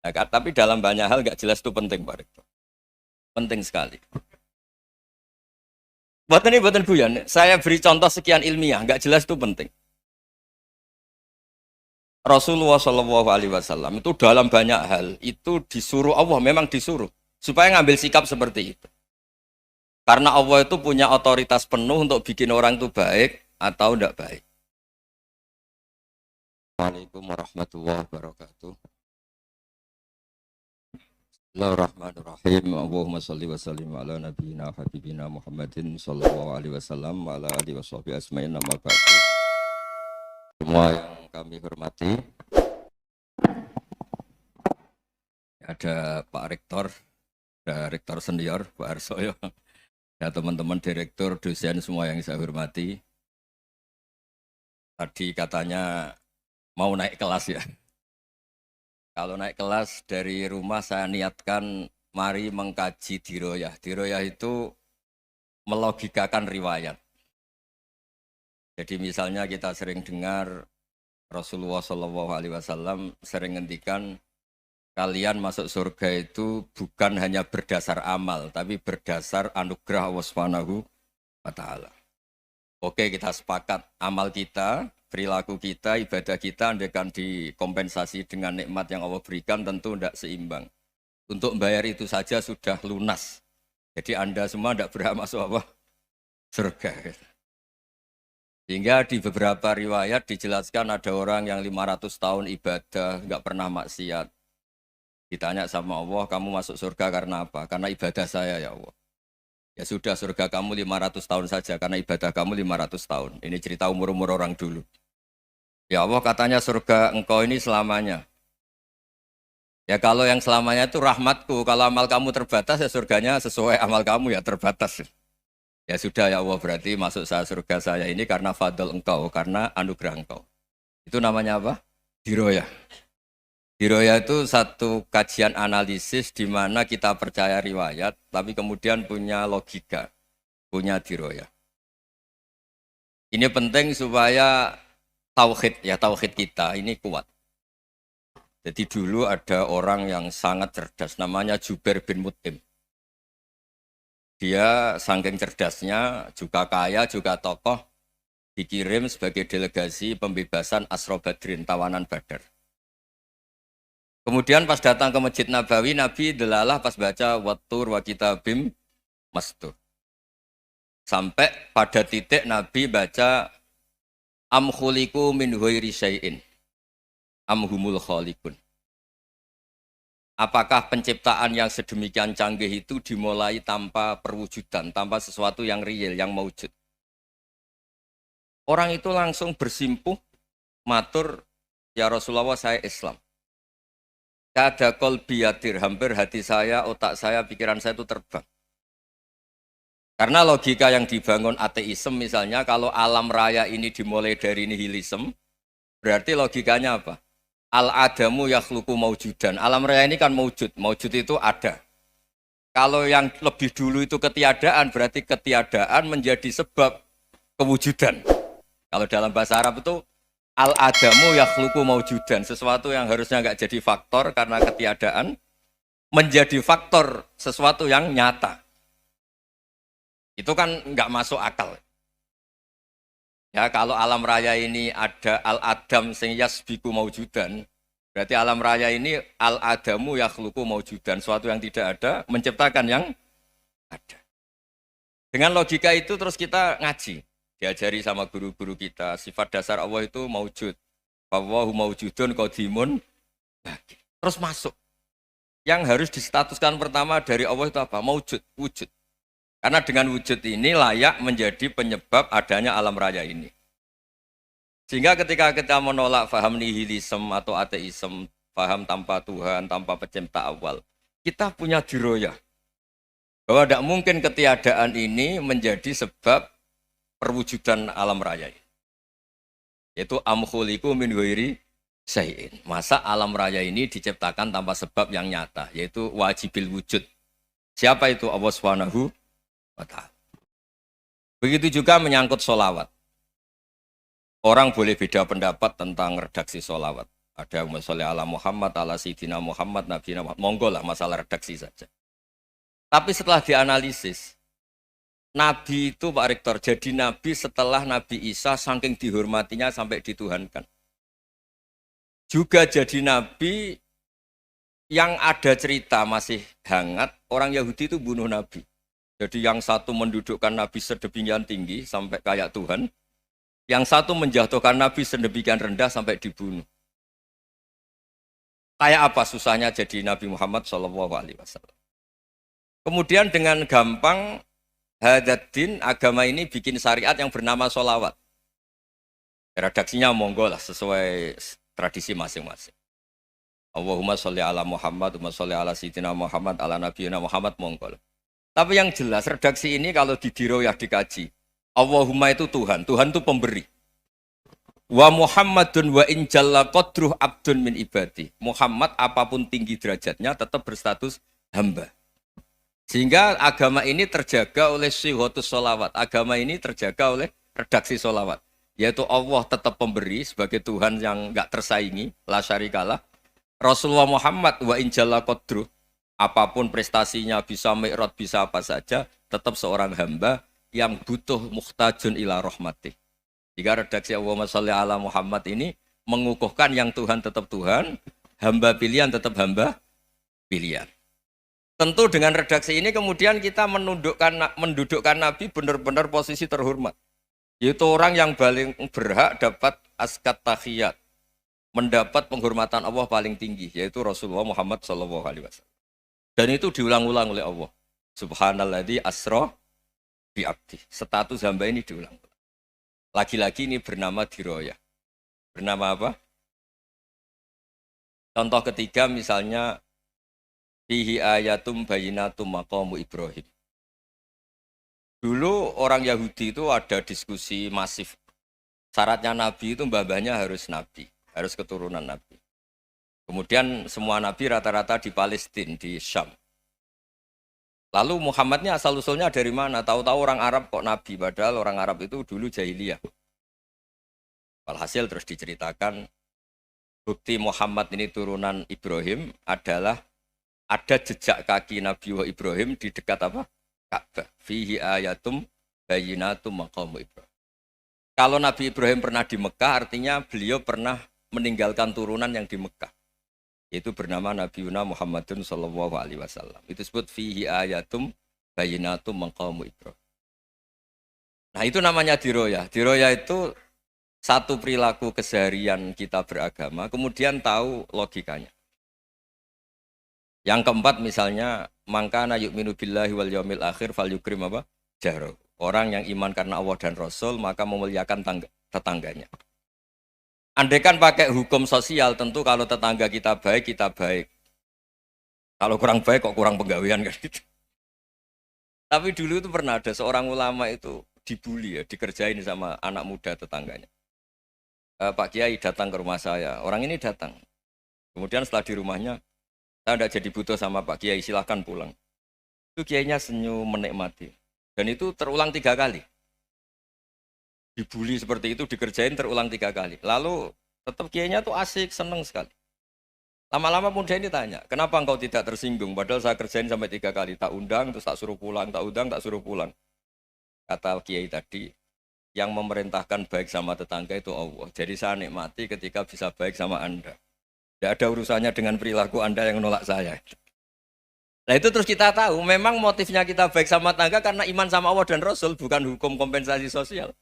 Nah, tapi dalam banyak hal nggak jelas itu penting, Pak Rektor. Penting sekali. Buatan Buyan, saya beri contoh sekian ilmiah, nggak jelas itu penting. Rasulullah Shallallahu Alaihi Wasallam itu dalam banyak hal itu disuruh Allah, memang disuruh supaya ngambil sikap seperti itu. Karena Allah itu punya otoritas penuh untuk bikin orang itu baik atau tidak baik. Assalamualaikum warahmatullahi wabarakatuh. Bismillahirrahmanirrahim. Allahumma shalli wa sallim ala nabiyyina habibina Muhammadin sallallahu alaihi wasallam wa ala alihi washabihi asma'in nama ba'du. Semua yang kami hormati, ada Pak Rektor, ada Rektor Senior Pak Arsoyo, ya teman-teman direktur, dosen semua yang saya hormati. Tadi katanya mau naik kelas ya. Kalau naik kelas dari rumah saya niatkan mari mengkaji diroyah. Diroyah itu melogikakan riwayat. Jadi misalnya kita sering dengar Rasulullah SAW sering ngendikan kalian masuk surga itu bukan hanya berdasar amal, tapi berdasar anugerah Allah Subhanahu wa Ta'ala. Oke, kita sepakat amal kita, perilaku kita, ibadah kita andaikan dikompensasi dengan nikmat yang Allah berikan tentu tidak seimbang. Untuk membayar itu saja sudah lunas. Jadi Anda semua tidak berhak masuk apa? Surga. Sehingga di beberapa riwayat dijelaskan ada orang yang 500 tahun ibadah, nggak pernah maksiat. Ditanya sama Allah, kamu masuk surga karena apa? Karena ibadah saya ya Allah. Ya sudah, surga kamu 500 tahun saja karena ibadah kamu 500 tahun. Ini cerita umur-umur orang dulu. Ya Allah katanya surga engkau ini selamanya. Ya kalau yang selamanya itu rahmatku. Kalau amal kamu terbatas ya surganya sesuai amal kamu ya terbatas. Ya sudah ya Allah berarti masuk saya surga saya ini karena fadl engkau. Karena anugerah engkau. Itu namanya apa? Diroyah. Diroyah itu satu kajian analisis di mana kita percaya riwayat, tapi kemudian punya logika, punya diroyah. Ini penting supaya tauhid kita ini kuat. Jadi dulu ada orang yang sangat cerdas, namanya Jubair bin Mut'im. Dia saking cerdasnya, juga kaya, juga tokoh, dikirim sebagai delegasi pembebasan Asra Badrin, tawanan Badar. Kemudian pas datang ke Masjid Nabawi, Nabi delalah pas baca Wattur wa kitabim mastur. Sampai pada titik Nabi baca Am khuliqu min ghairi syai'in am humul khaliqun. Apakah penciptaan yang sedemikian canggih itu dimulai tanpa perwujudan, tanpa sesuatu yang real, yang maujud. Orang itu langsung bersimpuh, matur, ya Rasulullah saya Islam. Kada qalbi yatir, hampir hati saya, otak saya, pikiran saya itu terbang. Karena logika yang dibangun ateisme misalnya, kalau alam raya ini dimulai dari nihilisme, berarti logikanya apa? Al-adamu yakhluqu maujudan. Alam raya ini kan maujud, maujud itu ada. Kalau yang lebih dulu itu ketiadaan, berarti ketiadaan menjadi sebab kewujudan. Kalau dalam bahasa Arab itu, al-adamu yakhluqu maujudan, sesuatu yang harusnya nggak jadi faktor karena ketiadaan menjadi faktor sesuatu yang nyata. Itu kan nggak masuk akal. Ya kalau alam raya ini ada al-adam sing yasbiku maujudan, berarti alam raya ini al-adamu yakhluqu maujudan, sesuatu yang tidak ada menciptakan yang ada. Dengan logika itu terus kita ngaji. Diajari sama guru-guru kita, sifat dasar Allah itu maujud. Wallahu maujudun qadimun. Terus masuk. Yang harus distatuskan pertama dari Allah itu apa? Maujud, wujud. Karena dengan wujud ini layak menjadi penyebab adanya alam raya ini. Sehingga ketika kita menolak faham nihilisme atau ateisme, faham tanpa Tuhan, tanpa pencipta awal, kita punya diroyah. Bahwa tidak mungkin ketiadaan ini menjadi sebab perwujudan alam raya ini. Yaitu am khuliqu min ghairi syai'in. Masa alam raya ini diciptakan tanpa sebab yang nyata, yaitu wajibil wujud. Siapa itu? Allah Subhanahu wa Ta'ala. Begitu juga menyangkut sholawat. Orang boleh beda pendapat tentang redaksi sholawat. Ada masalah ala Muhammad, ala Sayyidina Muhammad, Nabi Muhammad. Monggo lah masalah redaksi saja. Tapi setelah dianalisis, Nabi itu Pak Rektor jadi Nabi setelah Nabi Isa saking dihormatinya sampai dituhankan. Juga jadi Nabi yang ada cerita masih hangat, orang Yahudi itu bunuh Nabi. Jadi yang satu mendudukkan Nabi sedemikian tinggi sampai kayak Tuhan, yang satu menjatuhkan Nabi sedemikian rendah sampai dibunuh. Kayak apa susahnya jadi Nabi Muhammad SAW. Kemudian dengan gampang Hadaddin agama ini bikin syariat yang bernama sholawat. Redaksinya monggo lah sesuai tradisi masing-masing. Allahumma sholli ala Muhammad, Allahumma sholli ala Sayyidina Muhammad, ala Nabiyina Muhammad, monggo lah. Tapi yang jelas redaksi ini kalau didiroyah dikaji, Allahumma itu Tuhan, Tuhan itu pemberi. Wa Muhammadun wa in jalla qadruh abdun min ibadi. Muhammad apapun tinggi derajatnya tetap berstatus hamba. Sehingga agama ini terjaga oleh syihotus sholawat. Agama ini terjaga oleh redaksi sholawat. Yaitu Allah tetap pemberi sebagai Tuhan yang enggak tersaingi, la syarikalah. Rasulullah Muhammad wa in jalla qadruh. Apapun prestasinya bisa mi'raj, bisa apa saja, tetap seorang hamba yang butuh muhtajun ila rahmatih. Jika redaksi Allahumma sholli ala Muhammad ini mengukuhkan yang Tuhan tetap Tuhan, hamba pilihan tetap hamba pilihan. Tentu dengan redaksi ini kemudian kita mendudukkan Nabi benar-benar posisi terhormat. Yaitu orang yang paling berhak dapat askat tahiyat, mendapat penghormatan Allah paling tinggi, yaitu Rasulullah Muhammad SAW. Dan itu diulang-ulang oleh Allah. Subhanalladzi asra bi abdi. Status hamba ini diulang. Lagi-lagi ini bernama diroyah. Bernama apa? Contoh ketiga misalnya fihi ayatum bayyinatum maqamu Ibrahim. Dulu orang Yahudi itu ada diskusi masif. Syaratnya Nabi itu mbah-mbahnya harus Nabi, harus keturunan Nabi. Kemudian semua Nabi rata-rata di Palestina, di Syam. Lalu Muhammadnya asal-usulnya dari mana? Tahu-tahu orang Arab kok Nabi, padahal orang Arab itu dulu jahiliyah. Walhasil terus diceritakan, bukti Muhammad ini turunan Ibrahim adalah ada jejak kaki Nabi Ibrahim di dekat apa? Ka'bah. Fihi ayatum bayyinatum maqamu Ibrahim. Kalau Nabi Ibrahim pernah di Mekah, artinya beliau pernah meninggalkan turunan yang di Mekah. Itu bernama Nabiuna Muhammadun sallallahu alaihi wasallam. Itu disebut fihi ayatum bayyinatum maqamu Ibrahim. Nah, itu namanya diroyah. Diroyah itu satu perilaku keseharian kita beragama, kemudian tahu logikanya. Yang keempat misalnya, mangkana yu'minu billahi wal yaumil akhir falyukrim apa? Jaro. Orang yang iman karena Allah dan Rasul, maka memuliakan tetangganya. Andaikan pakai hukum sosial, tentu kalau tetangga kita baik, kita baik. Kalau kurang baik, kok kurang penggawean kan gitu. Tapi dulu itu pernah ada seorang ulama itu dibully ya, dikerjain sama anak muda tetangganya. Pak Kiai datang ke rumah saya, orang ini datang. Kemudian setelah di rumahnya, saya tidak jadi butuh sama Pak Kiai, silahkan pulang. Itu Kiainya senyum menikmati. Dan itu terulang 3 kali. Dibully seperti itu, dikerjain terulang 3 kali. Lalu tetap Kiainya tuh asik, seneng sekali. Lama-lama muda ini tanya, kenapa engkau tidak tersinggung? Padahal saya kerjain sampai 3 kali. Tak undang, terus tak suruh pulang, tak undang, tak suruh pulang. Kata Kiai tadi, yang memerintahkan baik sama tetangga itu Allah. Jadi saya nikmati ketika bisa baik sama Anda. Tidak ada urusannya dengan perilaku Anda yang menolak saya. Nah itu terus kita tahu, memang motifnya kita baik sama tetangga karena iman sama Allah dan Rasul, bukan hukum kompensasi sosial.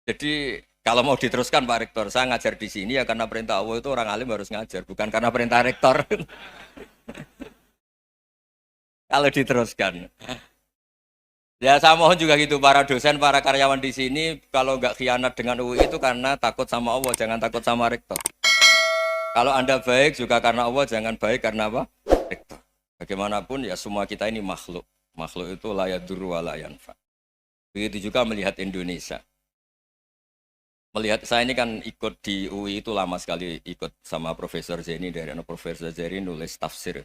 Jadi kalau mau diteruskan Pak Rektor, saya ngajar di sini ya karena perintah Allah itu orang alim harus ngajar, bukan karena perintah Rektor. Kalau diteruskan. Ya saya mohon juga gitu, para dosen, para karyawan di sini, kalau nggak khianat dengan UI itu karena takut sama Allah, jangan takut sama Rektor. Kalau Anda baik juga karena Allah, jangan baik karena apa? Rektor. Bagaimanapun ya semua kita ini makhluk. Makhluk itu la yadurru wa la yanfa. Begitu juga melihat Indonesia. Melihat saya ini kan ikut di UI itu lama sekali, ikut sama Profesor Zeni, dari Profesor Zeni nulis tafsir.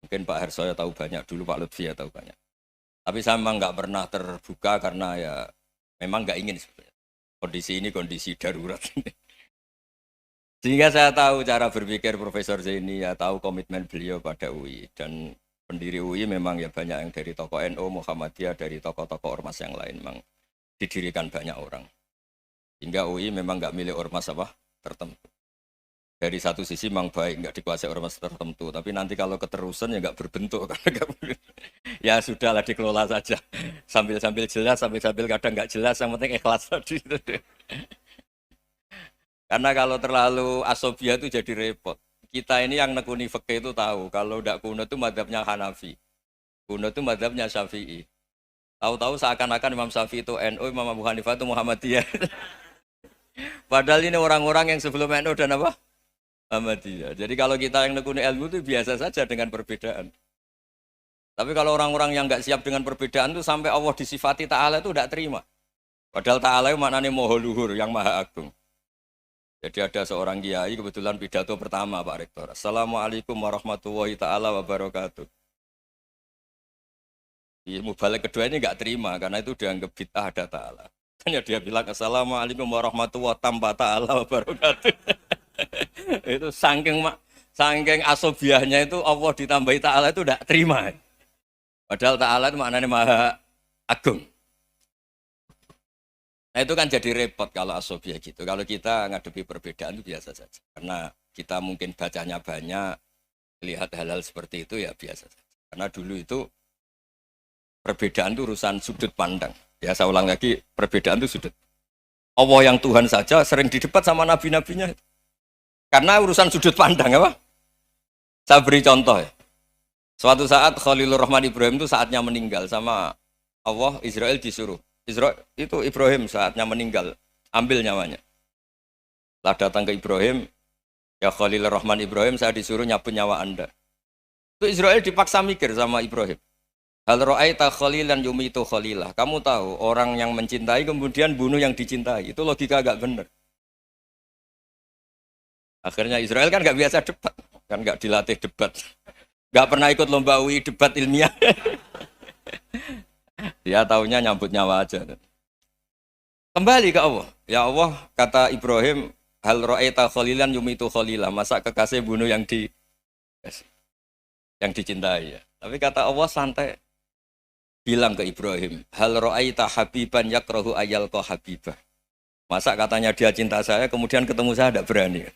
Mungkin Pak Hersoyo tahu banyak, dulu Pak Lutfi ya tahu banyak. Tapi saya memang nggak pernah terbuka karena ya memang nggak ingin sebenarnya. Kondisi ini kondisi darurat. Sehingga saya tahu cara berpikir Profesor Zaini, ya tahu komitmen beliau pada UI. Dan pendiri UI memang ya banyak yang dari tokoh NU, Muhammadiyah, dari tokoh-tokoh ormas yang lain. Memang didirikan banyak orang. Hingga UI memang nggak milik ormas apa tertentu. Dari satu sisi memang baik, nggak dikuasai ormas tertentu. Tapi nanti kalau keterusan ya nggak berbentuk. Ya sudahlah dikelola saja. Sambil-sambil jelas, sambil-sambil kadang nggak jelas. Yang penting ikhlas tadi. Karena kalau terlalu asobia itu jadi repot. Kita ini yang nekuni fikih itu tahu. Kalau tidak kuno itu madhabnya Hanafi. Kuno itu madhabnya Syafi'i. Tahu-tahu seakan-akan Imam Syafi'i itu NU, Imam Abu Hanifah itu Muhammadiyah. Padahal ini orang-orang yang sebelum NU dan apa? Muhammadiyah. Jadi kalau kita yang nekuni ilmu itu biasa saja dengan perbedaan. Tapi kalau orang-orang yang nggak siap dengan perbedaan itu sampai Allah disifati Ta'ala itu tidak terima. Padahal Ta'ala itu maknanya Maha Luhur, yang Maha Agung. Jadi ada seorang kiai kebetulan pidato pertama Pak Rektor. Assalamualaikum warahmatullahi ta'ala wabarakatuh. Ilmu balik kedua ini nggak terima karena itu dianggap bid'ah ada Ta'ala. Hanya dia bilang Assalamualaikum warahmatullahi ta'ala wabarakatuh. Itu saking asobiahnya itu Allah ditambahi Ta'ala itu tidak terima. Padahal Ta'ala itu maknanya Maha Agung. Nah itu kan jadi repot kalau asobiah gitu. Kalau kita ngadepi perbedaan itu biasa saja. Karena kita mungkin bacanya banyak, lihat hal-hal seperti itu ya biasa saja. Karena dulu itu perbedaan itu urusan sudut pandang. Ya saya ulang lagi, perbedaan itu sudut. Allah yang Tuhan saja sering didebat sama nabi-nabinya. Karena urusan sudut pandang apa? Saya beri contoh ya. Suatu saat Khalilur Rahman Ibrahim itu saatnya meninggal sama Allah, Israel disuruh. Israel itu Ibrahim saatnya meninggal, ambil nyawanya. Setelah datang ke Ibrahim, ya Khalilur Rahman Ibrahim, saya disuruh nyabut nyawa Anda. Itu Israel dipaksa mikir sama Ibrahim. Hal ra'aita khalilan yumitu khalilah. Kamu tahu orang yang mencintai kemudian bunuh yang dicintai. Itu logika agak benar. Akhirnya Israel kan nggak biasa debat, kan nggak dilatih debat, nggak pernah ikut lomba UI debat ilmiah. Dia taunya nyambut nyawa aja. Kembali ke Allah. Ya Allah, kata Ibrahim, hal ra'aita khalilan yumitu khalilah. Masa kekasih bunuh yang dicintai ya. Tapi kata Allah santai. Bilang ke Ibrahim, hal ra'aita habiban yakrahu ayyalqa habibah. Masa katanya dia cinta saya, kemudian ketemu saya tidak berani.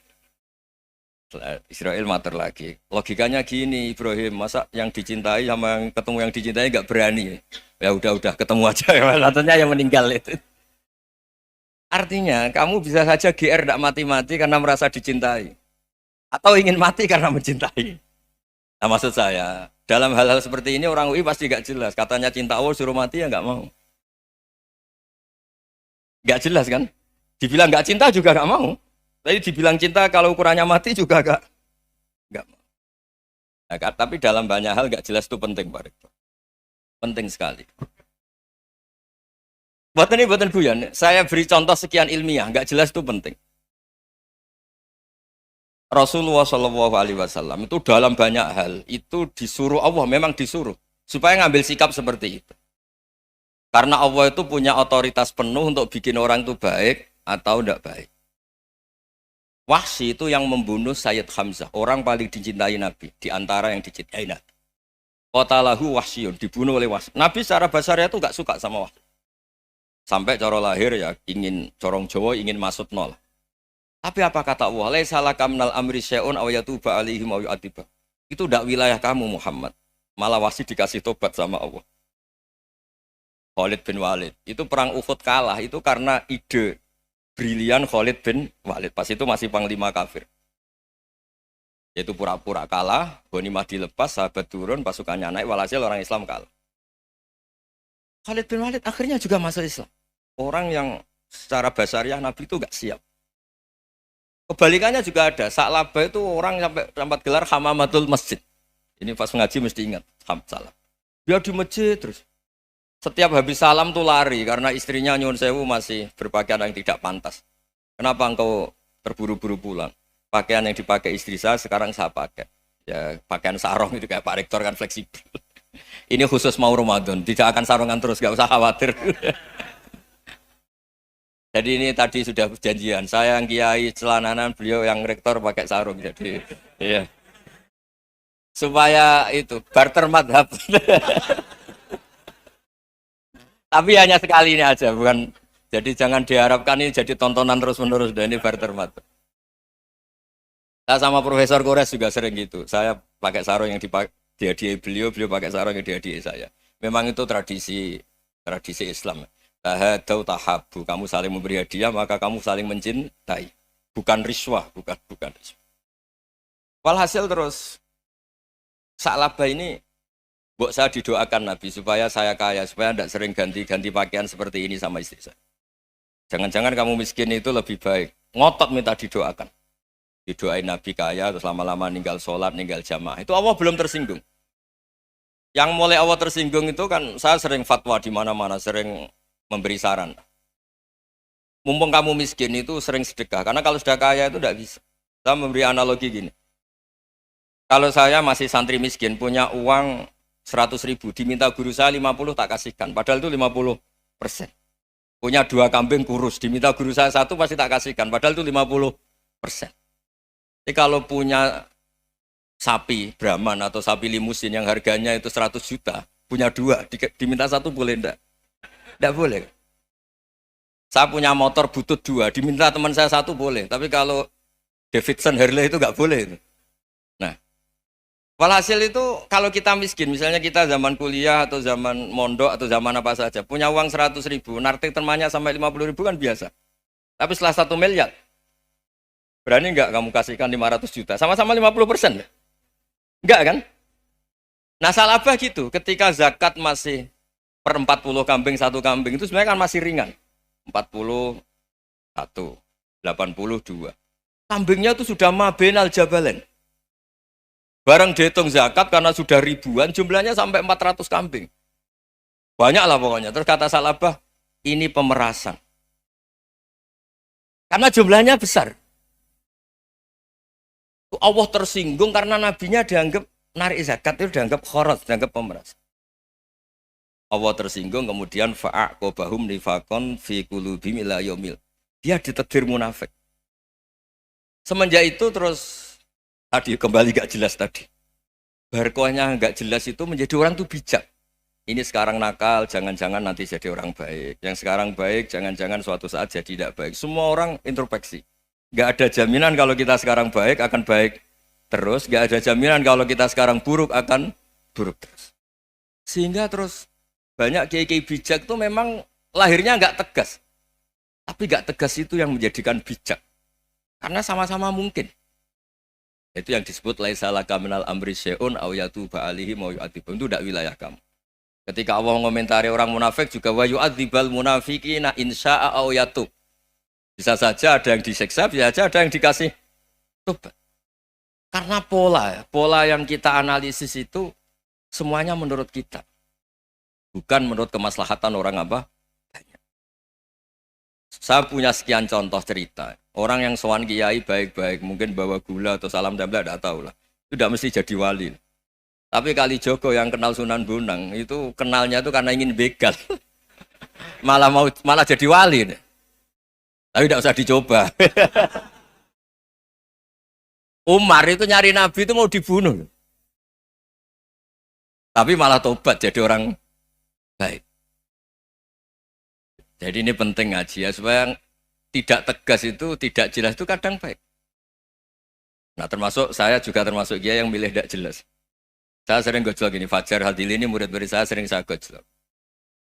Israel mater lagi. Logikanya gini, Ibrahim, masa yang dicintai sama yang ketemu yang dicintai nggak berani? Ya udah ketemu aja. Katanya yang meninggal itu. Artinya kamu bisa saja GR tidak mati-mati karena merasa dicintai, atau ingin mati karena mencintai. Nah maksud saya, dalam hal-hal seperti ini orang UI pasti nggak jelas. Katanya cinta Allah suruh mati ya nggak mau. Nggak jelas kan? Dibilang nggak cinta juga nggak mau. Tapi dibilang cinta kalau ukurannya mati juga nggak mau. Nah, tapi dalam banyak hal nggak jelas itu penting Pak Rektor. Penting sekali. Buatan guyon. Saya beri contoh sekian ilmiah, nggak jelas itu penting. Rasulullah Shallallahu Alaihi Wasallam itu dalam banyak hal itu disuruh Allah, memang disuruh supaya ngambil sikap seperti itu. Karena Allah itu punya otoritas penuh untuk bikin orang itu baik atau tidak baik. Wahsy itu yang membunuh Sayyid Hamzah, orang paling dicintai Nabi, di antara yang dicintai Nabi. Qatalahu Wahsyun, dibunuh oleh Wahsy. Nabi secara basarnya itu nggak suka sama Wahsy. Sampai cara lahir ya ingin corong Jawa ingin masuk nol. Tapi apa kata Allah? Laisa laka minal amri syai'un aw yatuba alaihim aw yu'adziba. Itu tidak wilayah kamu Muhammad. Malah Wahsy dikasih tobat sama Allah. Khalid bin Walid, itu perang Uhud kalah itu karena ide brilian Khalid bin Walid. Pas itu masih panglima kafir. Yaitu pura-pura kalah, ghanimah dilepas, sahabat turun, pasukannya naik, walhasil orang Islam kalah. Khalid bin Walid akhirnya juga masuk Islam. Orang yang secara basariah Nabi itu gak siap. Kebalikannya juga ada. Sa'labah itu orang sampai tempat gelar hamamatul masjid. Ini pas ngaji mesti ingat. Salam. Dia di masjid terus. Setiap habis salam tuh lari karena istrinya nyuwun sewu masih berpakaian yang tidak pantas. Kenapa engkau terburu-buru pulang? Pakaian yang dipakai istri saya sekarang saya pakai. Ya pakaian sarung itu kayak Pak Rektor kan fleksibel. Ini khusus mau Ramadan, tidak akan sarungan terus, gak usah khawatir. Jadi ini tadi sudah perjanjian. Saya yang kiai celananan, beliau yang rektor pakai sarung. Jadi iya. Supaya itu barter madhab. Tapi hanya sekali ini aja, bukan. Jadi jangan diharapkan ini jadi tontonan terus menerus. Dan ini barter madhab. Saya sama Profesor Kores juga sering gitu. Saya pakai sarung yang dihadiahi beliau, beliau pakai sarung yang dihadiahi saya. Memang itu tradisi Islam. Tahadau tahabu, kamu saling memberi hadiah maka kamu saling mencintai. Bukan riswah, bukan riswah. Walhasil terus Sa'labah ini mbok saya didoakan Nabi supaya saya kaya, supaya tidak sering ganti-ganti pakaian seperti ini sama istri saya. Jangan-jangan kamu miskin itu lebih baik. Ngotot minta didoakan. Didoain Nabi kaya, terus lama-lama ninggal sholat, ninggal jamaah. Itu Allah belum tersinggung. Yang mulai Allah tersinggung itu kan saya sering fatwa di mana-mana, sering memberi saran. Mumpung kamu miskin itu sering sedekah, karena kalau sudah kaya itu tidak bisa. Saya memberi analogi gini. Kalau saya masih santri miskin, punya uang 100.000, diminta guru saya 50 tak kasihkan, padahal itu 50%. Punya 2 kambing kurus, diminta guru saya 1 pasti tak kasihkan, padahal itu 50%. Jadi kalau punya sapi Brahman atau sapi limusin yang harganya itu 100 juta, punya 2, diminta 1 boleh enggak? Enggak boleh. Saya punya motor butut 2, diminta teman saya 1 boleh, tapi kalau Davidson Harley itu enggak boleh. Nah, walhasil itu kalau kita miskin, misalnya kita zaman kuliah atau zaman mondok atau zaman apa saja, punya uang 100.000, nartik temannya sampai 50.000 kan biasa. Tapi setelah 1 miliar, berani enggak kamu kasihkan 500 juta? Sama-sama 50%. Enggak kan? Nah Sa'labah gitu, ketika zakat masih per 40 kambing 1 kambing itu sebenarnya kan masih ringan. 41, 82. Kambingnya itu sudah mabenal jabalen. Barang dihitung zakat karena sudah ribuan, jumlahnya sampai 400 kambing. Banyak lah pokoknya. Terus kata Sa'labah, ini pemerasan. Karena jumlahnya besar. Allah tersinggung karena nabinya dianggap narik zakat itu dianggap khoros, dianggap pemeras. Allah tersinggung kemudian fa'aqobahum nifakon fi qulubihim ila yaumil. Dia ditegur munafik. Semenjak itu terus tadi kembali gak jelas tadi. Barkohnya gak jelas itu menjadi orang tuh bijak. Ini sekarang nakal, jangan-jangan nanti jadi orang baik. Yang sekarang baik, jangan-jangan suatu saat jadi tidak baik. Semua orang introspeksi. Gak ada jaminan kalau kita sekarang baik akan baik terus. Gak ada jaminan kalau kita sekarang buruk akan buruk terus. Sehingga terus banyak kiai-kiai bijak itu memang lahirnya gak tegas. Tapi gak tegas itu yang menjadikan bijak. Karena sama-sama mungkin. Itu yang disebut laisa laka minal amri syai'un aw yatuba alaihim wa yu'adzibum. Itu tidak wilayah kamu. Ketika Allah mengomentari orang munafik juga wa yu'adzibal munafiqina insya'a aw yatub. Bisa saja ada yang disiksa, bisa saja ada yang dikasih tobat. Karena pola yang kita analisis itu semuanya menurut kita. Bukan menurut kemaslahatan orang apa? Banyak. Saya punya sekian contoh cerita. Orang yang sowan kiai baik-baik, mungkin bawa gula atau salam tempel, tidak tahu lah. Itu tidak mesti jadi wali. Tapi Kalijogo yang kenal Sunan Bonang, itu kenalnya itu karena ingin begal. malah jadi wali. Tapi tidak usah dicoba. Umar itu nyari Nabi itu mau dibunuh. Tapi malah tobat jadi orang baik. Jadi ini penting ngaji ya, supaya tidak tegas itu, tidak jelas itu kadang baik. Nah termasuk saya juga termasuk dia yang milih tidak jelas. Saya sering gojlok gini, Fajar Hadili ini murid-murid saya sering saya gojlok.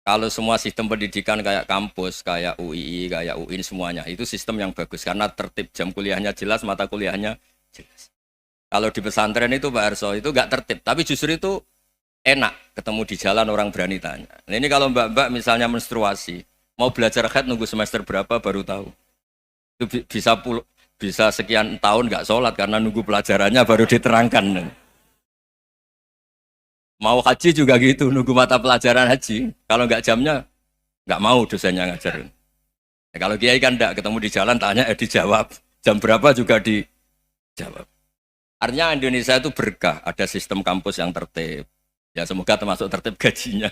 Kalau semua sistem pendidikan kayak kampus, kayak UII, kayak UIN semuanya, itu sistem yang bagus. Karena tertib jam kuliahnya jelas, mata kuliahnya jelas. Kalau di pesantren itu Pak Arso, itu nggak tertib. Tapi justru itu enak, ketemu di jalan orang berani tanya. Nah, ini kalau mbak-mbak misalnya menstruasi, mau belajar haid nunggu semester berapa baru tahu. Itu bisa sekian tahun nggak sholat karena nunggu pelajarannya baru diterangkan. Mau haji juga gitu, nunggu mata pelajaran haji. Kalau nggak jamnya, nggak mau dosennya ngajarin. Nah, kalau kiai kan enggak, ketemu di jalan tanya, dijawab. Jam berapa juga dijawab. Artinya Indonesia itu berkah, ada sistem kampus yang tertib. Ya semoga termasuk tertib gajinya.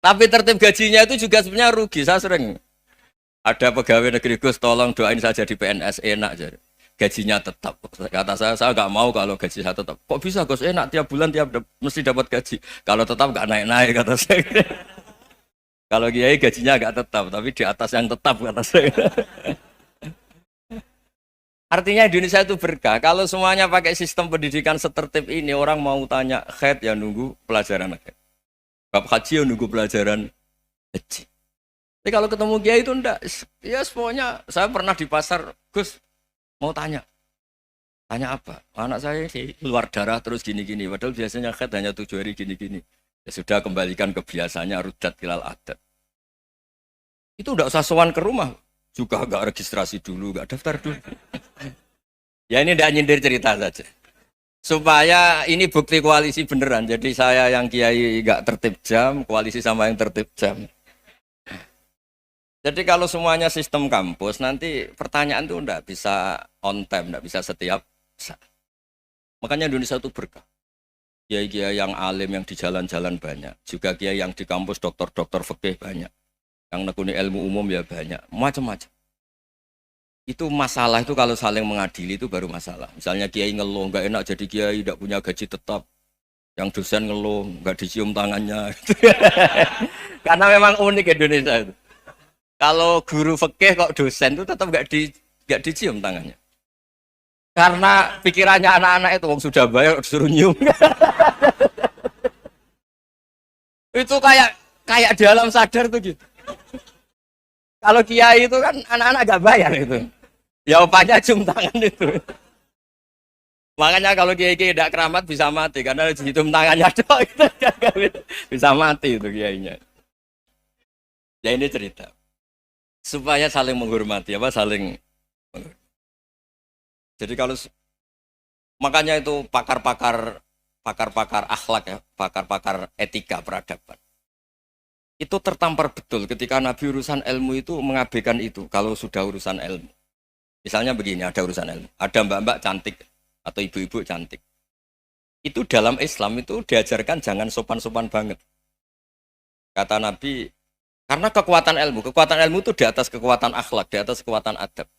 Tapi tertib gajinya itu juga sebenarnya rugi. Saya sering Ada pegawai negeri Gus, tolong doain saja di PNS enak jadi. Gajinya tetap. Kata saya nggak mau kalau gaji saya tetap. Kok bisa Gus enak tiap bulan mesti dapat gaji. Kalau tetap nggak naik-naik kata saya. Kalau kiai gajinya nggak tetap, tapi di atas yang tetap kata saya. Artinya Indonesia itu berkah. Kalau semuanya pakai sistem pendidikan setertib ini, orang mau tanya khaid ya nunggu pelajaran khaid. Bab haji ya nunggu pelajaran haji. Tapi kalau ketemu kiai itu enggak. Ya semuanya, saya pernah di pasar, Gus mau tanya. Tanya apa? Anak saya keluar darah terus gini-gini. Padahal biasanya khaid hanya 7 hari gini-gini. Ya sudah kembalikan ke biasanya, rudat kilal adat. Itu enggak usah sowan ke rumah. Juga enggak registrasi dulu, enggak daftar dulu. Ya ini enggak nyindir cerita saja. Supaya ini bukti koalisi beneran. Jadi saya yang kiai enggak tertib jam, koalisi sama yang tertib jam. Jadi kalau semuanya sistem kampus, nanti pertanyaan itu enggak bisa on time, enggak bisa setiap saat. Makanya Indonesia itu berkah. Kiai-kiai yang alim yang di jalan-jalan banyak. Juga kiai yang di kampus dokter-dokter fikih banyak. Yang nekuni ilmu umum ya banyak. Macam-macam. Itu masalah itu kalau saling mengadili itu baru masalah. Misalnya kiai ngeluh, enggak enak jadi kiai, enggak punya gaji tetap. Yang dosen ngeluh, enggak dicium tangannya. Karena memang unik Indonesia itu. Kalau guru fikih kok dosen itu tetap enggak dicium tangannya. Karena pikirannya anak-anak itu wong sudah bayar disuruh nyium. Itu kayak di alam sadar tuh gitu. Kalau kiai itu kan anak-anak enggak bayar itu. Ya opanya cium tangan itu. Makanya kalau kiai tidak keramat bisa mati karena cium tangannya doang itu bisa mati itu kiainya. Ya ini cerita. Supaya saling menghormati saling menghormati. Jadi kalau makanya itu pakar-pakar akhlak ya, pakar-pakar etika peradaban. Itu tertampar betul ketika Nabi urusan ilmu itu mengabaikan itu kalau sudah urusan ilmu. Misalnya begini, ada urusan ilmu, ada mbak-mbak cantik atau ibu-ibu cantik. Itu dalam Islam itu diajarkan jangan sopan-sopan banget. Kata Nabi, karena kekuatan ilmu itu di atas kekuatan akhlak, di atas kekuatan adab.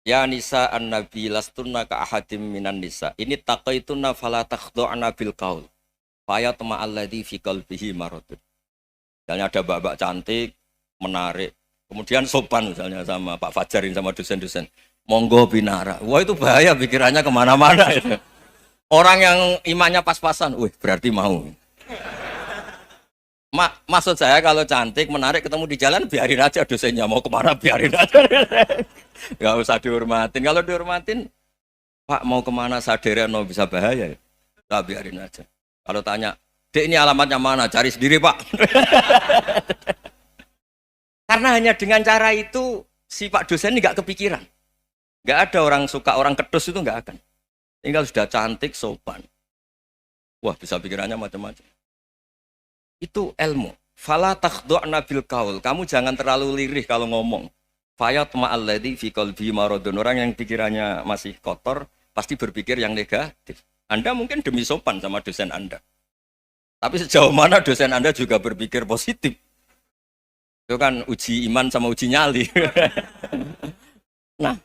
Ya nisa an-nabi lastunna ka ahadim minan nisa. Ini taqaitunna fala takhdu'na bil qaul. Fa yatma alladzi fi qalbihi maradun. Misalnya ada mbak-mbak cantik, menarik, kemudian sopan misalnya sama Pak Fajarin sama dosen-dosen. Monggo binara. Wah itu bahaya pikirannya kemana-mana itu. Orang yang imannya pas-pasan, berarti mau. Maksud saya kalau cantik, menarik, ketemu di jalan, biarin aja dosennya. Mau kemana, biarin aja. Gak usah dihormatin. Kalau dihormatin, Pak mau kemana, sadarian bisa bahaya. Nah, biarin aja. Kalau tanya, Dek ini alamatnya mana? Cari sendiri Pak. Karena hanya dengan cara itu, si Pak dosen ini gak kepikiran. Gak ada orang suka, orang kedus itu gak akan. Tinggal sudah cantik, sopan. Wah bisa pikirannya macam-macam. Itu ilmu. Fala takhdu'na bil qaul. Kamu jangan terlalu lirih kalau ngomong. Fayat ma'alladzi fi qalbi maradun. Orang yang pikirannya masih kotor pasti berpikir yang negatif. Anda mungkin demi sopan sama dosen Anda. Tapi sejauh mana dosen Anda juga berpikir positif. Itu kan uji iman sama uji nyali. Nah,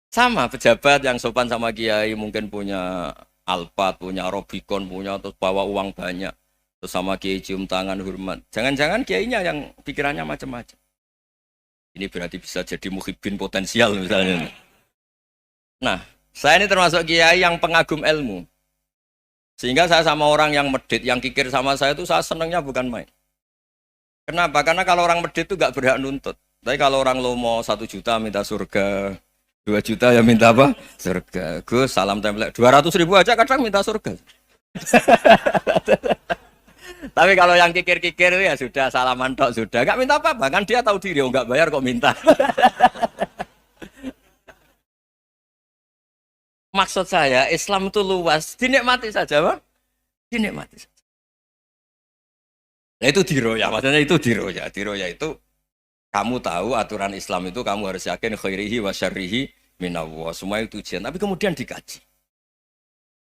sama pejabat yang sopan sama kiai mungkin punya Alphard, punya Robicon, punya terus bawa uang banyak. Terus sama kiai cium tangan hormat. Jangan-jangan kiainya yang pikirannya macam-macam. Ini berarti bisa jadi muhibbin potensial misalnya. Nah, saya ini termasuk kiai yang pengagum ilmu. Sehingga saya sama orang yang medit, yang kikir sama saya itu saya senangnya bukan main. Kenapa? Karena kalau orang medit itu gak berhak nuntut. Tapi kalau orang lomo 1 juta minta surga, 2 juta ya minta apa? Surga. Gus, salam template. 200.000 aja kadang minta surga. Tapi kalau yang kikir-kikir ya sudah salaman tok sudah. Gak minta apa-apa, kan dia tahu diri, gak bayar kok minta. Maksud saya, Islam itu luas, dinikmati saja, Pak. Dinikmati saja. Nah itu diroya, maksudnya itu diroya. Diroya itu, kamu tahu aturan Islam itu kamu harus yakin khairihi wa syarrihi minallah. Semua itu ujian, tapi kemudian dikaji.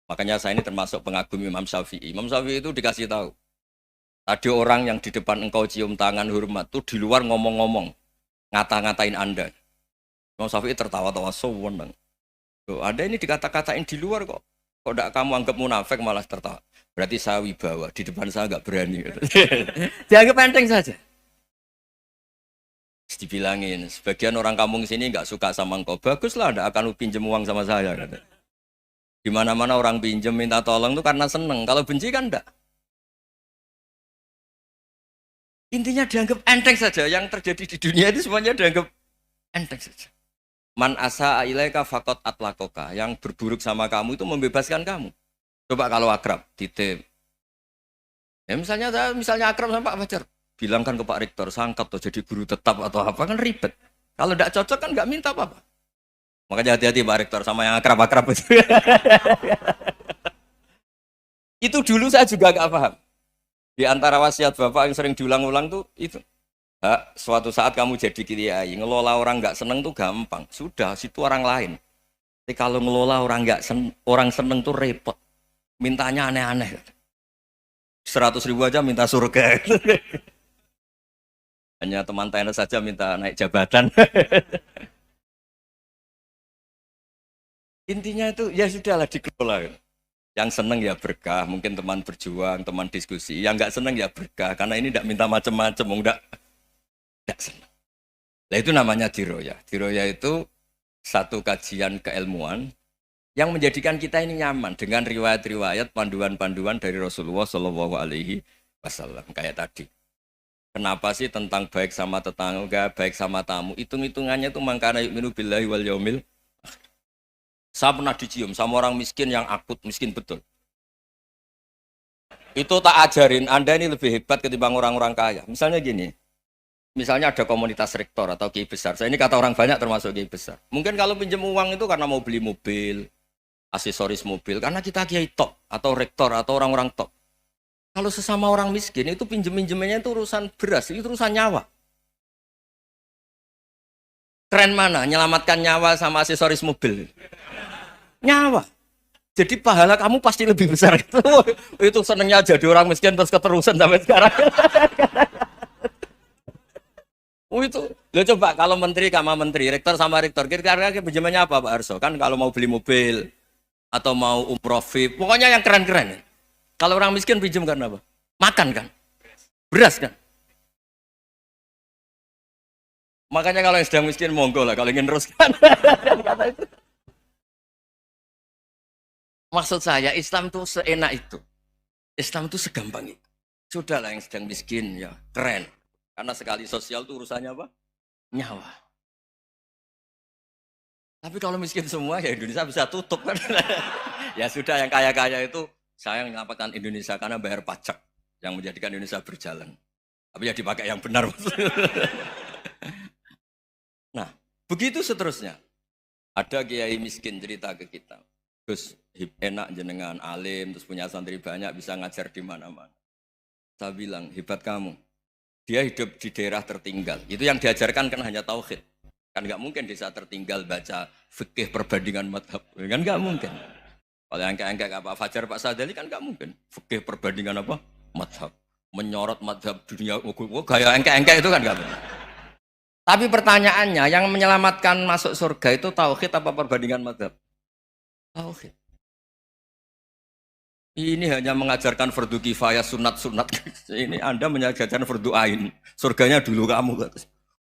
Makanya saya ini termasuk pengagum Imam Syafi'i. Imam Syafi'i itu dikasih tahu. Tadi orang yang di depan engkau cium tangan hormat tuh di luar ngomong-ngomong, ngata-ngatain Anda. Imam Syafi'i tertawa-tawa sewenang. Loh, Anda ini dikata-katain di luar kok. Kok tidak kamu anggap munafik malah tertawa. Berarti saya wibawa, di depan saya nggak berani. Dianggap enteng saja. Dibilangin, sebagian orang kampung sini nggak suka sama engkau. Baguslah, tidak akan pinjam uang sama saya. Di mana-mana orang pinjam minta tolong tuh karena seneng. Kalau benci kan enggak. Intinya dianggap enteng saja. Yang terjadi di dunia itu semuanya dianggap enteng saja. Man asa ilaika faqat atlakoka. Yang berburuk sama kamu itu membebaskan kamu. Coba kalau akrab, titip. Ya misalnya akrab sama Pak Fajar. Bilangkan ke Pak Rektor, sangkat atau jadi guru tetap atau apa, kan ribet. Kalau tidak cocok kan nggak minta apa-apa. Makanya hati-hati Pak Rektor sama yang akrab-akrab itu. Itu dulu saya juga nggak paham. Di antara wasiat Bapak yang sering diulang-ulang tuh itu. Suatu saat kamu jadi kiai, ngelola orang nggak seneng tuh gampang. Sudah, situ orang lain. Tapi kalau ngelola orang nggak orang seneng tuh repot. Mintanya aneh-aneh. 100.000 aja minta surga. Hanya teman tenis saja minta naik jabatan. Intinya itu ya sudahlah dikelola. Yang seneng ya berkah, mungkin teman berjuang, teman diskusi. Yang nggak seneng ya berkah, karena ini tidak minta macam-macam, tidak seneng. Nah itu namanya diroya. Diroya itu satu kajian keilmuan yang menjadikan kita ini nyaman dengan riwayat-riwayat, panduan-panduan dari Rasulullah Shallallahu Alaihi Wasallam kayak tadi. Kenapa sih tentang baik sama tetangga, baik sama tamu? Hitung-hitungannya itu mangkana yu'minu billahi wal yaumil akhir. Saya pernah dicium sama orang miskin yang akut, miskin betul. Itu tak ajarin, Anda ini lebih hebat ketimbang orang-orang kaya. Misalnya gini, misalnya ada komunitas rektor atau kiai besar. Saya ini kata orang banyak termasuk kiai besar. Mungkin kalau pinjam uang itu karena mau beli mobil, aksesoris mobil, karena kita kiai top, atau rektor, atau orang-orang top. Kalau sesama orang miskin itu pinjem-pinjemannya itu urusan beras, itu urusan nyawa. Keren mana? Nyelamatkan nyawa sama aksesoris mobil. Nyawa. Jadi pahala kamu pasti lebih besar itu. Itu senengnya jadi orang miskin terus keterusan sampai sekarang. Itu. Lo coba kalau menteri sama menteri, rektor sama rektor, kira-kira pinjemannya apa Pak Arso? Kan kalau mau beli mobil atau mau umroh VIP, pokoknya yang keren-keren. Kalau orang miskin pinjam karena apa? Makan kan? Beras kan? Makanya kalau yang sedang miskin monggo lah, kalau ingin teruskan. Maksud saya Islam itu seenak itu. Islam itu segampang itu. Sudahlah yang sedang miskin ya keren. Karena sekali sosial itu urusannya apa? Nyawa. Tapi kalau miskin semua ya Indonesia bisa tutup kan. Ya sudah yang kaya-kaya itu saya menyelamatkan Indonesia karena bayar pajak yang menjadikan Indonesia berjalan. Tapi ya dipakai yang benar. Nah, begitu seterusnya. Ada kiai miskin cerita ke kita. Gus, enak jenengan alim, terus punya santri banyak, bisa ngajar di mana-mana. Saya bilang, hebat kamu. Dia hidup di daerah tertinggal. Itu yang diajarkan kan hanya tauhid. Kan nggak mungkin desa tertinggal baca fikih perbandingan madhab. Kan nggak mungkin. Kalau yang kayak Pak Fajar, Pak Sadali kan nggak mungkin. Fikih perbandingan apa? Madhab. Menyorot madhab dunia. Gaya engke-engke itu kan nggak mungkin. Tapi pertanyaannya, yang menyelamatkan masuk surga itu tauhid apa perbandingan madhab? Tauhid. Ini hanya mengajarkan fardu kifayah, sunat-sunat. Ini Anda mengajarkan fardu ain. Surganya dulu kamu.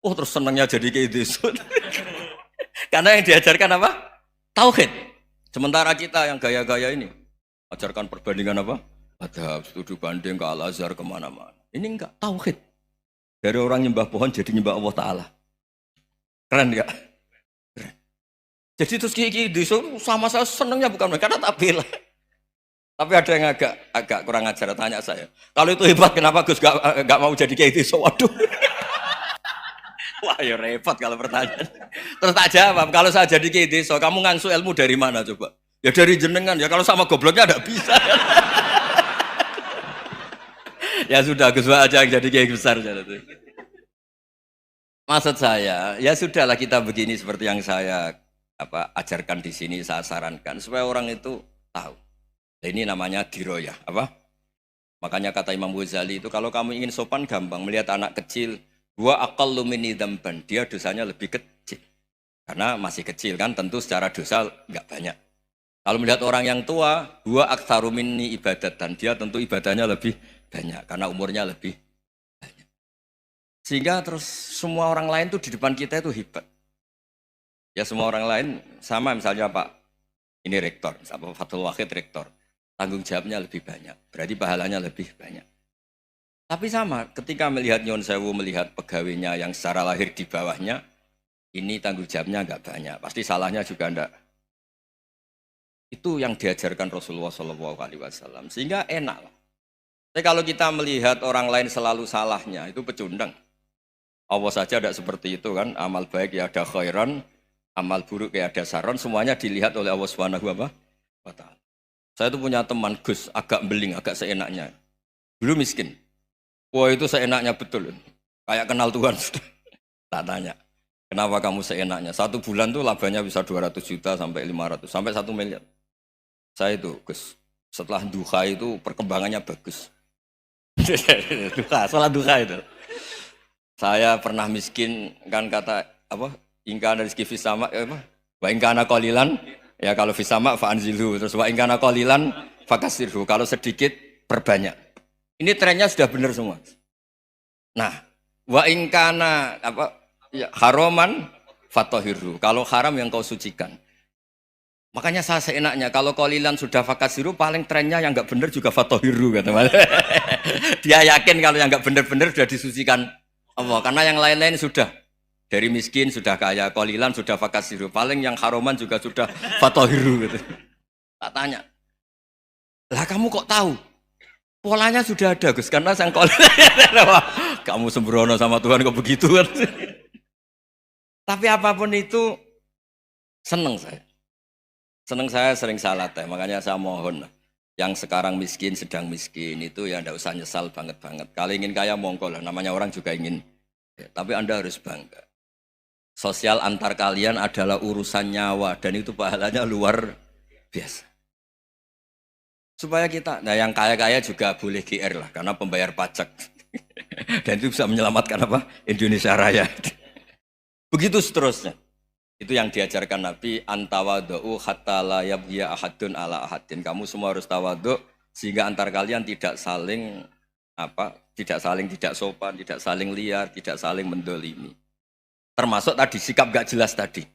Oh terus senangnya jadi kayak gitu. Karena yang diajarkan apa? Tauhid. Sementara kita yang gaya-gaya ini, ajarkan perbandingan apa? Madhab, studi banding ke Al-Azhar kemana-mana. Ini enggak, tauhid. Dari orang nyembah pohon jadi nyembah Allah Ta'ala. Keren enggak? Keren. Jadi terus kiki sama saya senangnya bukan karena tak bela. Tapi ada yang agak kurang ajar, tanya saya. Kalau itu hebat, kenapa Gus gak mau jadi kayak itu? Waduh. Wah ya repot kalau pertanyaan. Terus tak jawab, kalau saya jadi kiai desa, kamu ngangsu ilmu dari mana coba? Ya dari jenengan, ya kalau sama gobloknya tidak bisa. Ya sudah, Gus aja jadi kiai besar. Maksud saya, ya sudahlah kita begini seperti yang saya ajarkan di sini, saya sarankan supaya orang itu tahu. Ini namanya diroyah, apa? Makanya kata Imam Ghazali itu kalau kamu ingin sopan gampang melihat anak kecil, gua aqallu minni dzamban, dia dosanya lebih kecil. Karena masih kecil kan tentu secara dosa enggak banyak. Kalau melihat orang yang tua, gua aktsaru minni ibadatan, dia tentu ibadahnya lebih banyak karena umurnya lebih banyak. Sehingga terus semua orang lain tuh di depan kita itu hebat. Ya semua orang lain sama misalnya Pak ini rektor, Pak Fathul Wahid rektor. Tanggung jawabnya lebih banyak, berarti pahalanya lebih banyak. Tapi sama, ketika melihat Nyon Sewu, melihat pegawainya yang secara lahir di bawahnya, ini tanggung jawabnya enggak banyak, pasti salahnya juga enggak. Itu yang diajarkan Rasulullah SAW, sehingga enak lah. Tapi kalau kita melihat orang lain selalu salahnya, itu pecundang. Allah saja tidak seperti itu kan, amal baik ya ada khairan, amal buruk ya ada saron, semuanya dilihat oleh Allah Subhanahu wa Ta'ala. Saya itu punya teman Gus, agak beling, agak seenaknya. Dulu miskin. Wah itu seenaknya betul. Kayak kenal Tuhan. Tak tanya, kenapa kamu seenaknya? 1 bulan tuh labanya bisa 200 juta sampai 500, sampai 1 miliar. Saya itu Gus, setelah duha itu perkembangannya bagus. Duha, sholat duha itu. Saya pernah miskin, kan kata, apa, ingkana rizki fisama, apa, wa ingkana qalilan, ya kalau fisama fa'anzilhu, terus wa ingkana qalilan fakasirhu, kalau sedikit perbanyak. Ini trennya sudah benar semua. Nah, wa ingkana apa ya, haroman fatohiru, kalau haram yang kau sucikan. Makanya saya seenaknya, kalau qalilan sudah fakasiru, paling trennya yang enggak benar juga fatohiru, kata Mas. Dia yakin kalau yang enggak benar-benar sudah disucikan Allah, karena yang lain-lain sudah. Dari miskin sudah kaya, qalilan sudah fakasiru, paling yang haroman juga sudah fatohiru gitu. Tak tanya, lah kamu kok tahu? Polanya sudah ada Gus, karena sang qalilan. Kamu sembrono sama Tuhan kok begitu kan? Tapi apapun itu seneng saya. Seneng saya sering salah teh, makanya saya mohon yang sekarang miskin, sedang miskin itu ya ndak usah nyesal banget-banget. Kalau ingin kaya monggo lah, namanya orang juga ingin. Ya, tapi Anda harus bangga. Sosial antar kalian adalah urusan nyawa dan itu pahalanya luar biasa. Supaya kita, nah yang kaya-kaya juga boleh GR lah karena pembayar pajak. Dan itu bisa menyelamatkan apa? Indonesia Raya. Begitu seterusnya. Itu yang diajarkan Nabi, antawadhu hatta la yabghiya ahadun ala ahadin. Kamu semua harus tawadhu sehingga antar kalian tidak saling tidak sopan, tidak saling liar, tidak saling mendolimi. Termasuk tadi sikap gak jelas tadi.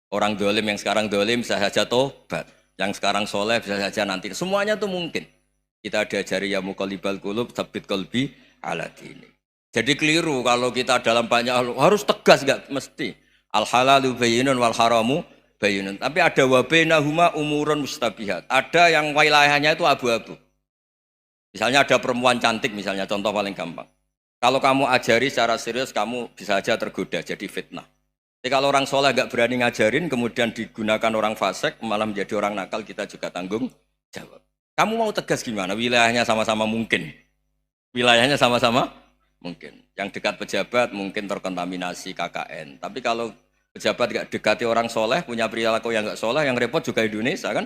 Orang dolim yang sekarang dolim bisa saja tobat, yang sekarang soleh bisa saja nanti. Semuanya tuh mungkin. Kita diajari ya muqallibal qulub tsabbit qalbi ala dini. Jadi keliru kalau kita dalam banyak hal harus tegas, gak mesti. Al halalu bayyinun wal haramu bayyinun. Tapi ada wa bainahuma umurun mustabihat. Ada yang wilayahnya itu abu-abu. Misalnya ada perempuan cantik misalnya, contoh paling gampang. Kalau kamu ajari secara serius, kamu bisa aja tergoda jadi fitnah. Tapi kalau orang soleh gak berani ngajarin, kemudian digunakan orang fasik, malah menjadi orang nakal, kita juga tanggung jawab. Kamu mau tegas gimana? Wilayahnya sama-sama mungkin. Wilayahnya sama-sama mungkin. Yang dekat pejabat mungkin terkontaminasi KKN. Tapi kalau pejabat gak dekati orang soleh, punya perilaku yang gak soleh, yang repot juga Indonesia kan?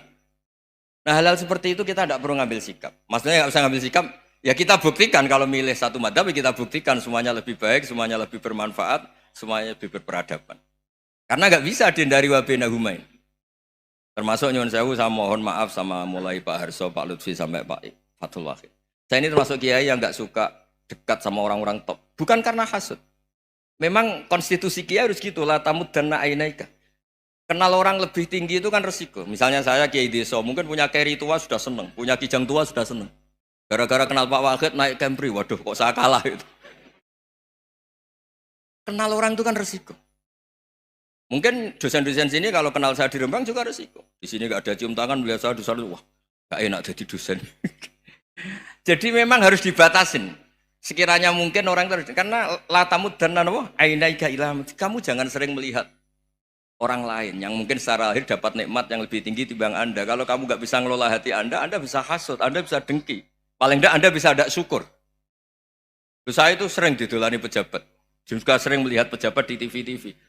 Nah hal-hal seperti itu kita tidak perlu ngambil sikap. Maksudnya gak usah ngambil sikap, ya kita buktikan kalau milih satu madzhab, kita buktikan semuanya lebih baik, semuanya lebih bermanfaat, semuanya lebih berperadaban. Karena nggak bisa dihindari wa bainahumain. Termasuk nyuwun sewu, saya mohon maaf sama mulai Pak Harso, Pak Lutfi sampai Pak Fathul Wahid. Saya ini termasuk kiai yang nggak suka dekat sama orang-orang top. Bukan karena hasud. Memang konstitusi kiai harus gitu, la tamuddanna ainaika. Kenal orang lebih tinggi itu kan resiko. Misalnya saya kiai desa, mungkin punya keri tua sudah seneng, punya kijang tua sudah seneng. Gara-gara kenal Pak Wahid naik Kempri, waduh kok saya kalah itu. Kenal orang itu kan resiko. Mungkin dosen-dosen sini kalau kenal saya di Rembang juga resiko. Di sini gak ada cium tangan, melihat saya dosen, wah gak enak jadi dosen. Jadi memang harus dibatasin. Sekiranya mungkin orang terus, karena latamud dan nanawa ainaika ilham. Kamu jangan sering melihat orang lain yang mungkin secara lahir dapat nikmat yang lebih tinggi timbang Anda. Kalau kamu gak bisa ngelola hati Anda bisa hasut, Anda bisa dengki. Paling tidak Anda bisa ada syukur. Saya itu sering didolani pejabat. Juga sering melihat pejabat di TV-TV.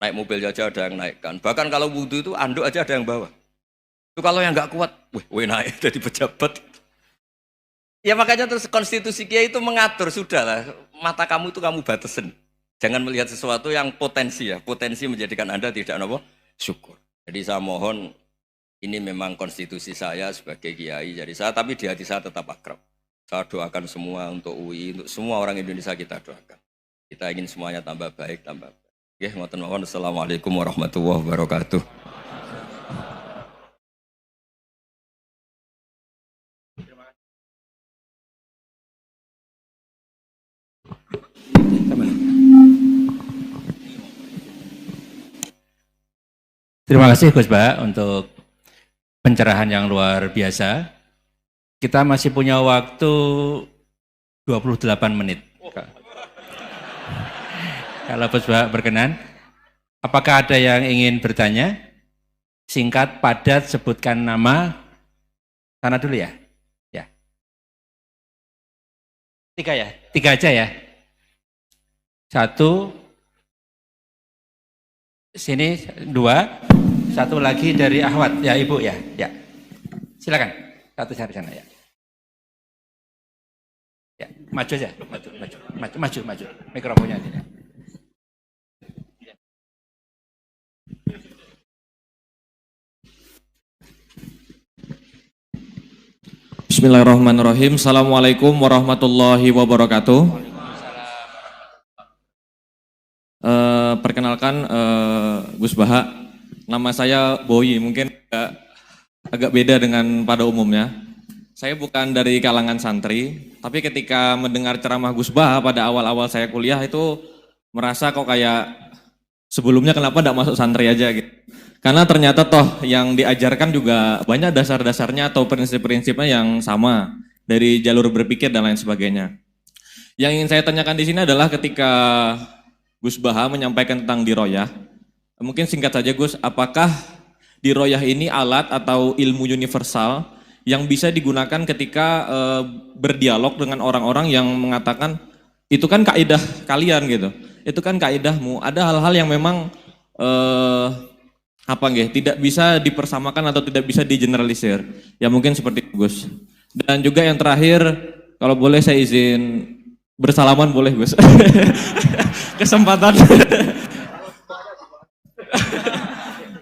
Naik mobil aja ada yang naikkan. Bahkan kalau wudhu itu anduk aja ada yang bawa. Itu kalau yang nggak kuat, wih naik jadi pejabat. Ya makanya terus konstitusi Kiai itu mengatur, sudahlah, mata kamu itu kamu batasin. Jangan melihat sesuatu yang potensi ya, potensi menjadikan Anda tidak apa syukur. Jadi saya mohon, ini memang konstitusi saya sebagai Kiai, jadi saya, tapi di hati saya tetap akrab. Saya doakan semua untuk UI, untuk semua orang Indonesia kita doakan. Kita ingin semuanya tambah baik, tambah baik. Oke, ngoten mawon. Assalamualaikum warahmatullahi wabarakatuh. Terima kasih Gus Bah untuk pencerahan yang luar biasa. Kita masih punya waktu 28 menit. Kalau Gus Bah berkenan, apakah ada yang ingin bertanya? Singkat, padat, sebutkan nama. Sana dulu ya. Ya. 3 ya? 3 aja ya. 1, sini 2. Satu lagi dari Ahwat, ya Ibu ya, ya. Silakan, satu dari sana ya. Ya, maju aja, maju. Mikrofonnya ini. Bismillahirrahmanirrahim. Assalamualaikum warahmatullahi wabarakatuh. Perkenalkan Gus Baha, nama saya Boyi, mungkin agak beda dengan pada umumnya. Saya bukan dari kalangan santri, tapi ketika mendengar ceramah Gus Baha pada awal-awal saya kuliah itu merasa kok kayak sebelumnya kenapa tidak masuk santri aja gitu. Karena ternyata toh yang diajarkan juga banyak dasar-dasarnya atau prinsip-prinsipnya yang sama dari jalur berpikir dan lain sebagainya. Yang ingin saya tanyakan di sini adalah ketika Gus Baha menyampaikan tentang diroyah, mungkin singkat saja Gus, apakah diroyah ini alat atau ilmu universal yang bisa digunakan ketika berdialog dengan orang-orang yang mengatakan itu kan kaidah kalian gitu, itu kan kaidahmu, ada hal-hal yang memang tidak bisa dipersamakan atau tidak bisa digeneralisir, ya mungkin seperti itu Gus. Dan juga yang terakhir, kalau boleh saya izin bersalaman boleh Gus. Kesempatan.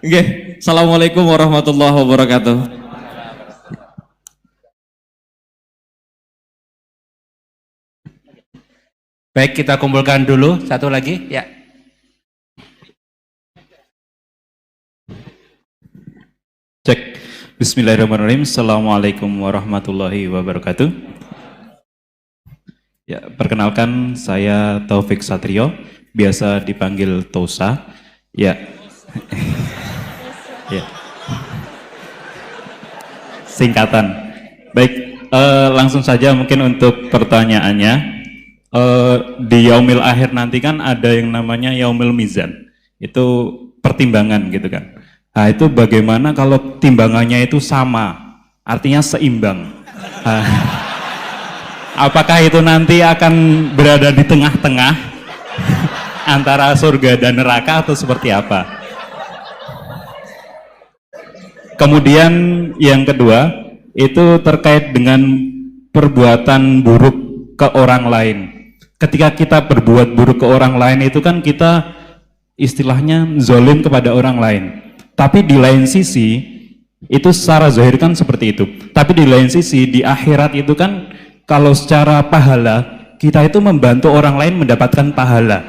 Oke, Assalamualaikum warahmatullahi wabarakatuh. Baik, kita kumpulkan dulu satu lagi, ya. Cek. Bismillahirrahmanirrahim. Assalamualaikum warahmatullahi wabarakatuh. Ya, perkenalkan saya Taufik Satrio, biasa dipanggil Tosa. Ya. Ya. Singkatan. Baik, langsung saja mungkin untuk pertanyaannya. Di yaumil akhir nanti kan ada yang namanya yaumil mizan. Itu pertimbangan gitu kan. Nah, itu bagaimana kalau timbangannya itu sama, artinya seimbang. Apakah itu nanti akan berada di tengah-tengah antara surga dan neraka atau seperti apa? Kemudian yang kedua, itu terkait dengan perbuatan buruk ke orang lain. Ketika kita berbuat buruk ke orang lain itu kan kita istilahnya zalim kepada orang lain. Tapi di lain sisi, itu secara zahir kan seperti itu. Tapi di lain sisi, di akhirat itu kan kalau secara pahala, kita itu membantu orang lain mendapatkan pahala.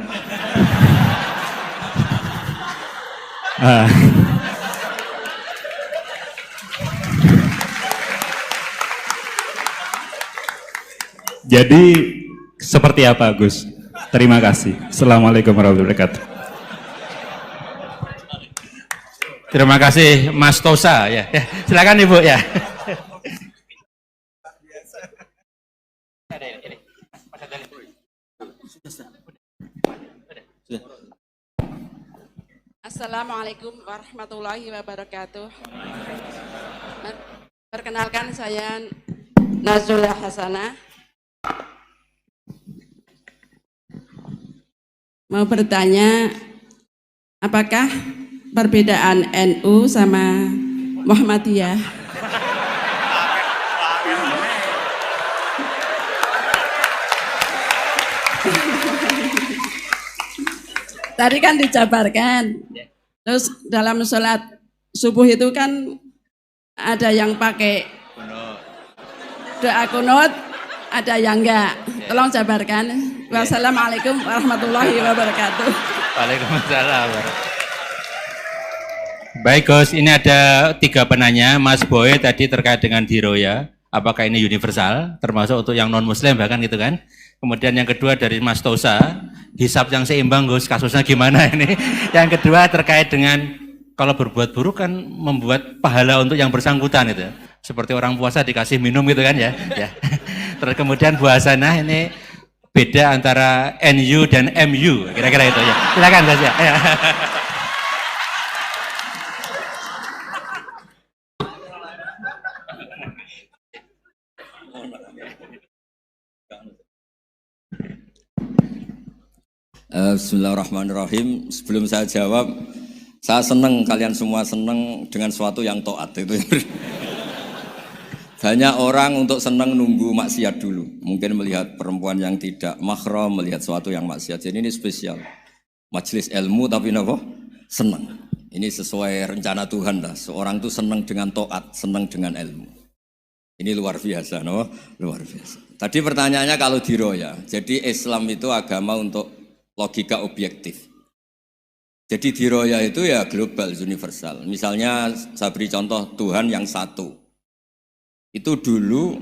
Jadi seperti apa Gus? Terima kasih. Assalamualaikum warahmatullahi wabarakatuh. Terima kasih Mas Tosa ya. Silakan Ibu ya. Assalamualaikum warahmatullahi wabarakatuh. Perkenalkan saya Nazula Hasanah. Mau bertanya, apakah perbedaan NU sama Muhammadiyah? Tadi kan dijabarkan. Terus dalam sholat subuh itu kan ada yang pakai doa kunut, ada yang enggak. Tolong jabarkan. Wassalamualaikum warahmatullahi wabarakatuh. Waalaikumsalam. Baik Gus, ini ada 3 penanya. Mas Boy tadi terkait dengan diroya, apakah ini universal, termasuk untuk yang non muslim bahkan gitu kan. Kemudian yang kedua dari Mas Tosa, hisab yang seimbang Gus, kasusnya gimana ini. Yang kedua terkait dengan kalau berbuat buruk kan membuat pahala untuk yang bersangkutan itu. Seperti orang puasa dikasih minum gitu kan ya. Ya. Terus kemudian Bu Hasanah ini beda antara NU dan MU, kira-kira itu ya. Silakan Gus ya. Ya. Bismillahirrahmanirrahim. Sebelum saya jawab, saya senang kalian semua senang dengan sesuatu yang taat itu. Banyak orang untuk senang nunggu maksiat dulu. Mungkin melihat perempuan yang tidak mahram, melihat sesuatu yang maksiat. Jadi ini spesial. Majelis ilmu tapi apa? Senang. Ini sesuai rencana Tuhan lah. Seorang itu senang dengan taat, senang dengan ilmu. Ini luar biasa, no? Luar biasa. Tadi pertanyaannya kalau diroya. Jadi Islam itu agama untuk logika objektif. Jadi diroya itu ya global, universal. Misalnya saya beri contoh Tuhan yang satu. Itu dulu,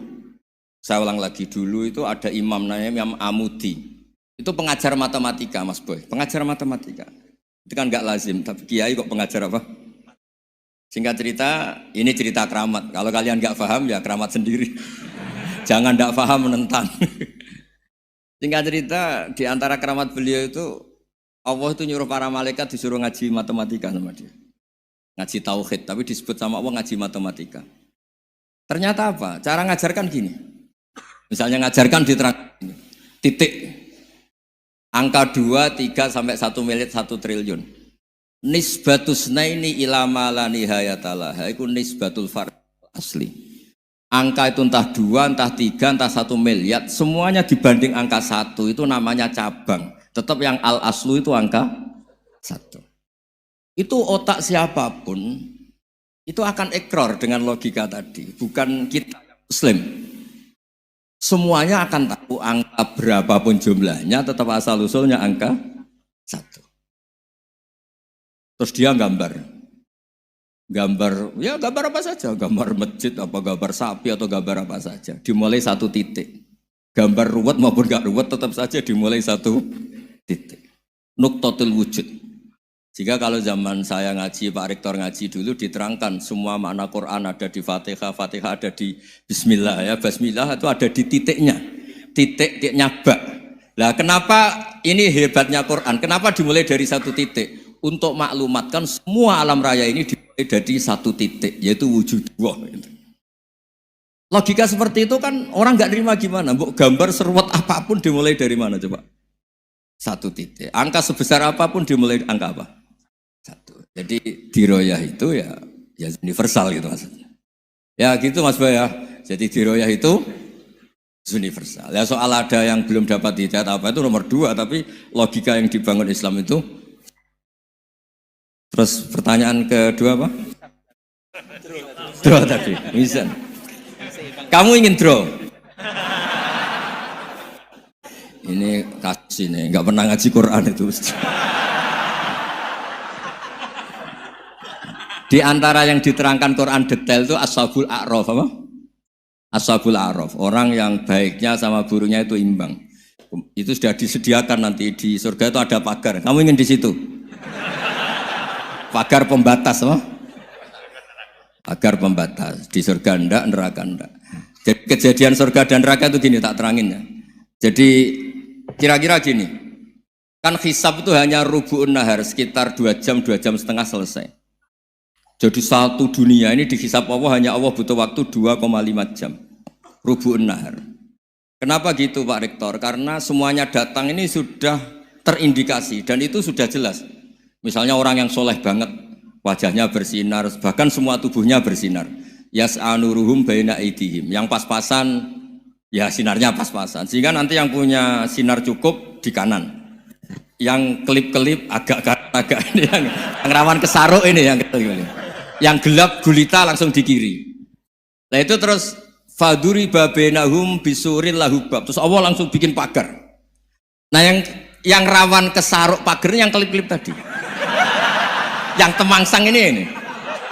saya ulang lagi, dulu itu ada imam namanya Imam Amudi. Itu pengajar matematika Mas Boy, pengajar matematika. Itu kan enggak lazim, tapi kiai kok pengajar apa? Singkat cerita, ini cerita keramat. Kalau kalian enggak paham ya keramat sendiri. Jangan enggak paham menentang. Singkat cerita, di antara keramat beliau itu, Allah itu nyuruh para malaikat disuruh ngaji matematika sama dia. Ngaji tauhid, tapi disebut sama Allah ngaji matematika. Ternyata apa? Cara ngajarkan gini. Misalnya ngajarkan diterang gini. Titik. Angka 2, 3, sampai 1 miliar, 1 triliun. Nisbatus naini ilama la nihayatalah. Itu nisbatul fard asli. Angka itu entah 2, entah 3, entah 1 miliar, semuanya dibanding angka 1 itu namanya cabang. Tetap yang al-aslu itu angka 1. Itu otak siapapun, itu akan ikrar dengan logika tadi. Bukan kita muslim. Semuanya akan tahu angka berapapun jumlahnya, tetap asal-usulnya angka 1. Terus dia gambar, ya gambar apa saja, gambar masjid, apa gambar sapi atau gambar apa saja, dimulai 1 titik. Gambar ruwet maupun gak ruwet tetap saja dimulai 1 titik. Nuktotul wujud. Jika kalau zaman saya ngaji, Pak Rektor ngaji dulu diterangkan semua makna Quran ada di Fatihah, Fatihah ada di Bismillah ya, Bismillah itu ada di titiknya, titiknya bak. Nah kenapa ini hebatnya Quran? Kenapa dimulai dari 1 titik? Untuk maklumatkan semua alam raya ini dimulai dari 1 titik, yaitu wujud Allah. Logika seperti itu kan orang nggak nerima gimana? Mbok gambar seruat apapun dimulai dari mana coba? 1 titik. Angka sebesar apapun dimulai angka apa? 1. Jadi diroyah itu ya universal gitu maksudnya. Ya gitu Mas Boy ya. Jadi diroyah itu universal. Ya soal ada yang belum dapat hidayat apa itu nomor 2, tapi logika yang dibangun Islam itu. Terus pertanyaan kedua apa? Draw tadi, bisa. Kamu ingin draw? Ini kasus ini, nggak pernah ngaji Quran itu. Di antara yang diterangkan Quran detail itu Ashabul A'raf apa? Ashabul A'raf, orang yang baiknya sama buruknya itu imbang. Itu sudah disediakan nanti di surga itu ada pagar. Kamu ingin di situ? Pagar pembatas, apa? Pagar pembatas. Di surga enggak, neraka enggak. Jadi kejadian surga dan neraka itu gini, tak terangin ya. Jadi kira-kira gini, kan hisab itu hanya rubu'un nahar, sekitar 2 jam, 2 jam setengah selesai. Jadi satu dunia ini dihisab Allah, hanya Allah butuh waktu 2,5 jam. Rubu'un nahar. Kenapa gitu Pak Rektor? Karena semuanya datang ini sudah terindikasi dan itu sudah jelas. Misalnya orang yang soleh banget, wajahnya bersinar, bahkan semua tubuhnya bersinar. Yas'anuruhum baina aidihim. Yang pas-pasan, ya sinarnya pas-pasan. Sehingga nanti yang punya sinar cukup, di kanan. Yang kelip-kelip agak ini yang rawan kesaruk ini yang kelip. Yang gelap gulita langsung di kiri. Nah itu terus faduri babenahum bisuril lahubab. Terus Allah langsung bikin pagar. Nah yang rawan kesaruk pagarnya yang kelip-kelip tadi. Yang temangsang ini.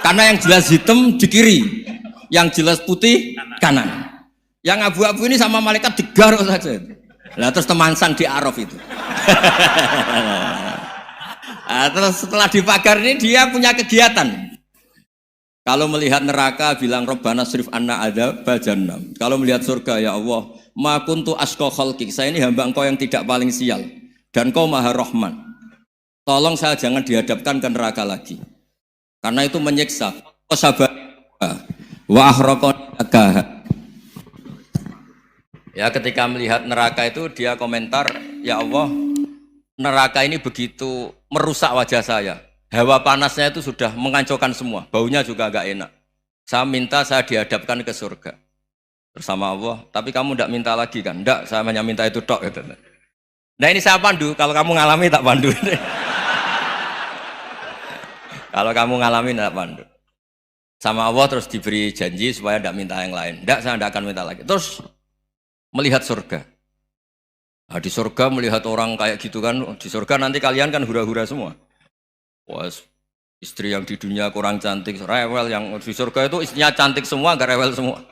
Karena yang jelas hitam di kiri, yang jelas putih kanan. Yang abu-abu ini sama malaikat digaruk saja. Nah terus temangsang di Araf itu. Nah, terus setelah dipagar ini dia punya kegiatan. Kalau melihat neraka bilang Rabbana srif anna adzabal jahannam. Kalau melihat surga ya Allah, ma kuntu asqa khalqik. Saya ini hamba Engkau yang tidak paling sial dan Kau Maha Rahman. Tolong saya jangan dihadapkan ke neraka lagi. Karena itu menyiksa. Sabar wa ahraqaka. Ya ketika melihat neraka itu dia komentar, ya Allah, neraka ini begitu merusak wajah saya. Hawa panasnya itu sudah menghancurkan semua, baunya juga agak enak. Saya minta saya dihadapkan ke surga bersama Allah. Tapi kamu tidak minta lagi kan? Tidak, saya hanya minta itu tok. Gitu. Nah ini saya pandu, kalau kamu ngalami tak pandu. Kalau kamu ngalami tak pandu. Sama Allah terus diberi janji supaya tidak minta yang lain. Tidak, saya tidak akan minta lagi. Terus melihat surga. Nah, di surga melihat orang kayak gitu kan, di surga nanti kalian kan hura-hura semua. Wah, istri yang di dunia kurang cantik, rewel, yang di surga itu istrinya cantik semua, gak rewel semua.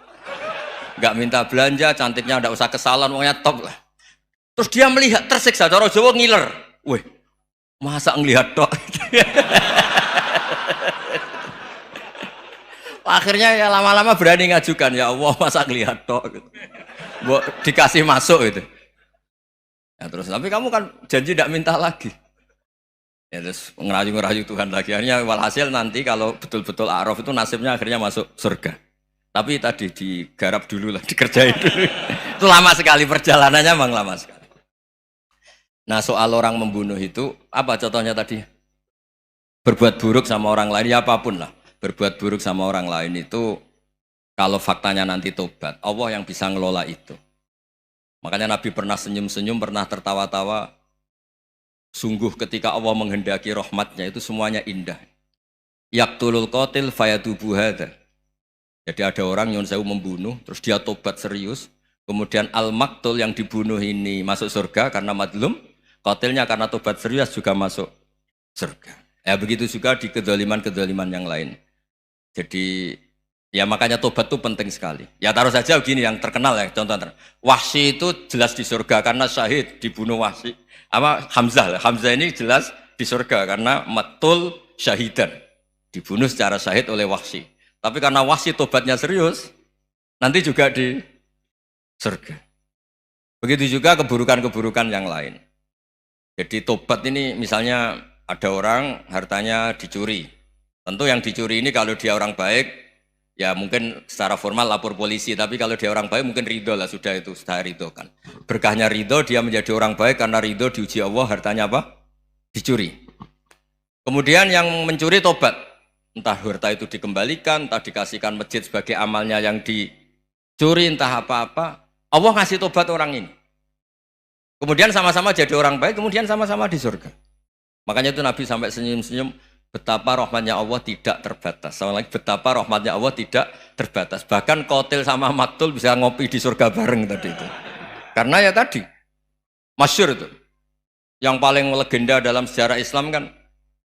Gak minta belanja, cantiknya gak usah kesalahan, pokoknya top lah. Terus dia melihat, tersiksa, cara Jawa ngiler. Wih, masa ngelihat tok? Akhirnya ya lama-lama berani ngajukan, ya Allah masa ngelihat tok? Gitu. Dikasih masuk gitu. Ya terus, tapi kamu kan janji tidak minta lagi. Ya terus ngerayu-ngerayu Tuhan lagi. Akhirnya walhasil nanti kalau betul-betul A'raf itu nasibnya akhirnya masuk surga. Tapi tadi digarap dulu lah, dikerjain dulu. Itu lama sekali perjalanannya, memang lama sekali. Nah soal orang membunuh itu, apa contohnya tadi? Berbuat buruk sama orang lain, ya apapun lah. Berbuat buruk sama orang lain itu, kalau faktanya nanti tobat, Allah yang bisa ngelola itu. Makanya Nabi pernah senyum-senyum, pernah tertawa-tawa. Sungguh ketika Allah menghendaki rahmatnya itu semuanya indah. Yaqtulul qatil fayatubu hadza. Jadi ada orang nyun sewu membunuh, terus dia tobat serius. Kemudian al-maktul yang dibunuh ini masuk surga karena madlum. Qatilnya karena tobat serius juga masuk surga. Ya begitu juga di kedzaliman-kedzaliman yang lain. Jadi ya makanya tobat itu penting sekali. Ya taruh saja begini yang terkenal ya, contoh Wahsy itu jelas di surga karena syahid dibunuh Wahsy. Apa Hamzah? Hamzah ini jelas di surga karena matul syahidan, dibunuh secara syahid oleh Wahsy. Tapi karena Wahsy tobatnya serius, nanti juga di surga. Begitu juga keburukan-keburukan yang lain. Jadi tobat ini misalnya ada orang hartanya dicuri. Tentu yang dicuri ini kalau dia orang baik, ya mungkin secara formal lapor polisi, tapi kalau dia orang baik mungkin ridho lah, sudah itu, sudah ridho kan. Berkahnya ridho, dia menjadi orang baik karena ridho diuji Allah, hartanya apa? Dicuri. Kemudian yang mencuri tobat, entah harta itu dikembalikan, entah dikasihkan masjid sebagai amalnya yang dicuri, entah apa-apa, Allah ngasih tobat orang ini. Kemudian sama-sama jadi orang baik, kemudian sama-sama di surga. Makanya itu Nabi sampai senyum-senyum, betapa rahmatnya Allah tidak terbatas. Sama lagi, betapa rahmatnya Allah tidak terbatas. Bahkan qatil sama maktul bisa ngopi di surga bareng tadi itu. Karena ya tadi, masyhur itu. Yang paling legenda dalam sejarah Islam kan,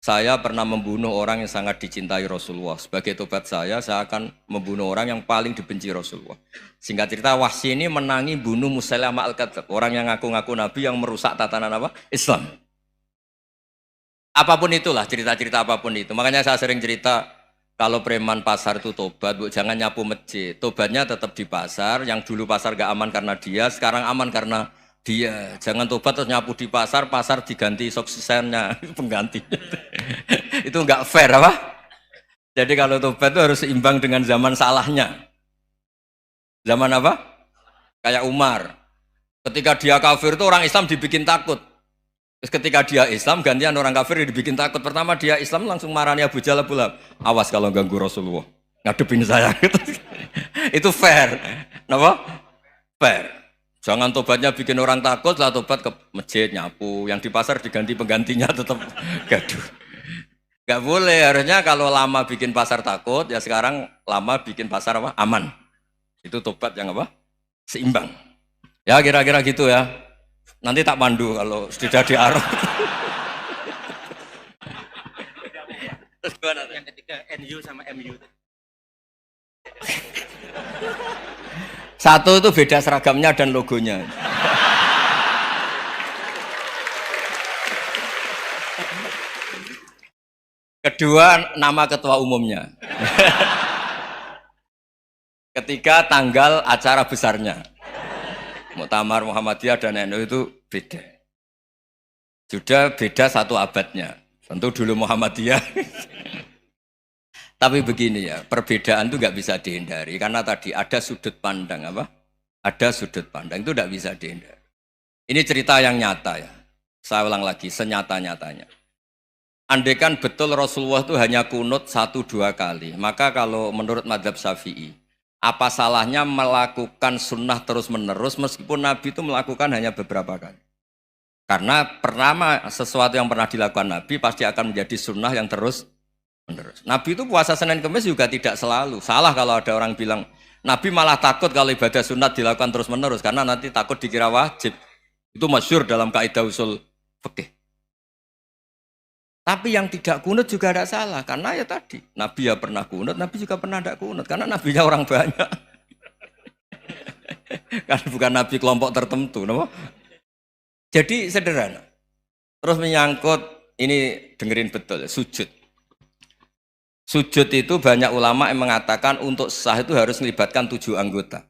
saya pernah membunuh orang yang sangat dicintai Rasulullah. Sebagai tobat saya akan membunuh orang yang paling dibenci Rasulullah. Singkat cerita, Wahsy ini menangi bunuh Musailamah al-Kadzdzab, orang yang ngaku-ngaku Nabi yang merusak tatanan apa? Islam. Apapun itulah, cerita-cerita apapun itu. Makanya saya sering cerita, kalau preman pasar itu tobat, bu, jangan nyapu masjid. Tobatnya tetap di pasar, yang dulu pasar gak aman karena dia, sekarang aman karena dia. Jangan tobat terus nyapu di pasar, pasar diganti suksesennya, pengganti. Itu nggak fair apa? Jadi kalau tobat itu harus seimbang dengan zaman salahnya. Zaman apa? Kayak Umar. Ketika dia kafir itu orang Islam dibikin takut. Terus ketika dia Islam, gantian orang kafir dibikin takut. Pertama dia Islam langsung marahnya Abu Jahal, awas kalau ganggu Rasulullah, ngadepin saya. Itu fair. Kenapa? Fair. Jangan tobatnya bikin orang takut, lah tobat ke masjid nyapu, yang di pasar diganti penggantinya tetap gaduh. Gak boleh, harusnya kalau lama bikin pasar takut, ya sekarang lama bikin pasar apa? Aman. Itu tobat yang apa? Seimbang. Ya kira-kira gitu ya. Nanti tak pandu kalau sudah diarah. Yang ketiga NU sama MU. Satu itu beda seragamnya dan logonya. Kedua, nama ketua umumnya. Ketiga, tanggal acara besarnya. Muktamar Muhammadiyah dan NU itu beda. Sudah beda satu abadnya. Tentu dulu Muhammadiyah. Tapi begini ya, perbedaan itu nggak bisa dihindari. Karena tadi ada sudut pandang apa? Ada sudut pandang, itu nggak bisa dihindari. Ini cerita yang nyata ya. Saya ulang lagi, senyata-nyatanya. Andaikan betul Rasulullah itu hanya kunut 1-2 kali, maka kalau menurut mazhab Syafi'i, apa salahnya melakukan sunnah terus-menerus meskipun Nabi itu melakukan hanya beberapa kali? Karena pertama sesuatu yang pernah dilakukan Nabi pasti akan menjadi sunnah yang terus-menerus. Nabi itu puasa Senin Kemis juga tidak selalu. Salah kalau ada orang bilang, Nabi malah takut kalau ibadah sunat dilakukan terus-menerus, karena nanti takut dikira wajib. Itu masyhur dalam kaidah usul fikih. Tapi yang tidak kunut juga tidak salah, karena ya tadi Nabi ya pernah kunut, Nabi juga pernah tidak kunut, karena Nabinya orang banyak. Kan bukan Nabi kelompok tertentu, no? Jadi sederhana. Terus menyangkut ini dengerin betul, sujud. Sujud itu banyak ulama yang mengatakan untuk sah itu harus melibatkan 7 anggota.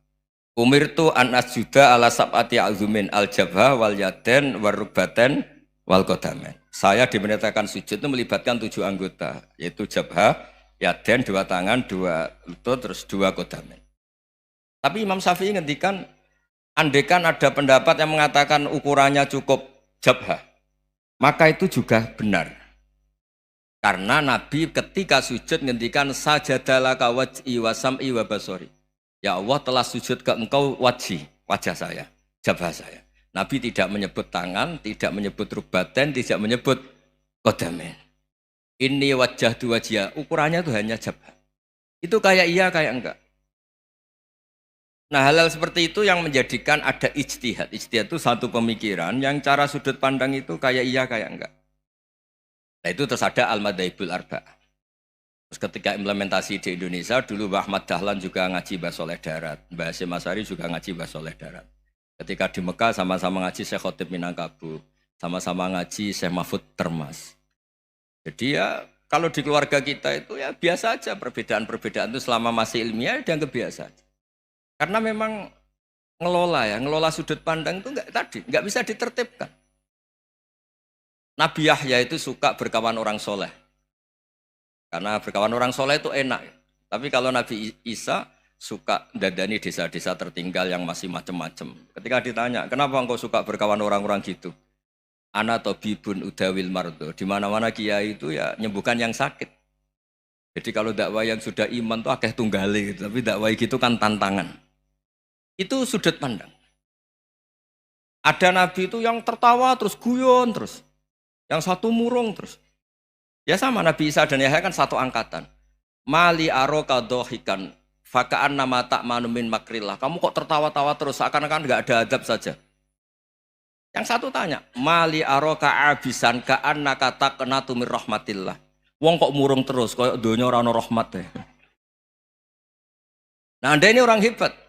Umirtu an asjuda ala sab'ati azumin al-jabha wal yaden wal rukbaten wal qadamen. Saya diperintahkan sujud itu melibatkan 7 anggota, yaitu jabha, yaden 2 tangan, 2 lutut, terus 2 qadamen. Tapi Imam Syafi'i ngendikan, andaikan ada pendapat yang mengatakan ukurannya cukup jabha, maka itu juga benar. Karena Nabi ketika sujud ngendikan sajadalaka wajhi wa sam'i wa basori. Ya Allah telah sujud ke engkau wajah saya, jabha saya. Nabi tidak menyebut tangan, tidak menyebut rukbaten, tidak menyebut qadamen. Ini wajah dua wajah, ukurannya itu hanya jabha. Itu kayak iya, kayak enggak. Nah hal-hal seperti itu yang menjadikan ada ijtihad. Ijtihad itu satu pemikiran yang cara sudut pandang itu kayak iya, kayak enggak. Nah itu terus ada Al-Madhaibul Arba'ah. Terus ketika implementasi di Indonesia, dulu Mbah Ahmad Dahlan juga ngaji Mbah Soleh Darat, Mbah Hasyim Asy'ari juga ngaji Mbah Soleh Darat. Ketika di Mekah sama-sama ngaji Syekh Khotib Minangkabau, sama-sama ngaji Syekh Mahfud Termas. Jadi ya kalau di keluarga kita itu ya biasa aja, perbedaan-perbedaan itu selama masih ilmiah dianggap biasa aja. Karena memang ngelola sudut pandang itu nggak bisa ditertibkan. Nabi Yahya itu suka berkawan orang soleh. Karena berkawan orang soleh itu enak. Tapi kalau Nabi Isa suka dadani desa-desa tertinggal yang masih macam-macam. Ketika ditanya, kenapa engkau suka berkawan orang-orang gitu? Ana tabibun udawil mardo. Di mana-mana kiai itu ya nyembuhkan yang sakit. Jadi kalau dakwah yang sudah iman tuh akeh tunggale gitu. Tapi dakwah gitu kan tantangan. Itu sudut pandang. Ada nabi itu yang tertawa terus guyon terus. Yang satu murung terus. Ya sama Nabi Isa dan Yahya kan satu angkatan. Mali aroka dohikan. Fakaan nama tak manumin makrillah. Kamu kok tertawa-tawa terus, seakan-akan nggak ada adab saja. Yang satu tanya, mali aroka abisan kaan nakata kena tumir rahmatillah. Wong kok murung terus, kok dunia orang rahmat deh. Nah anda ini orang hebat.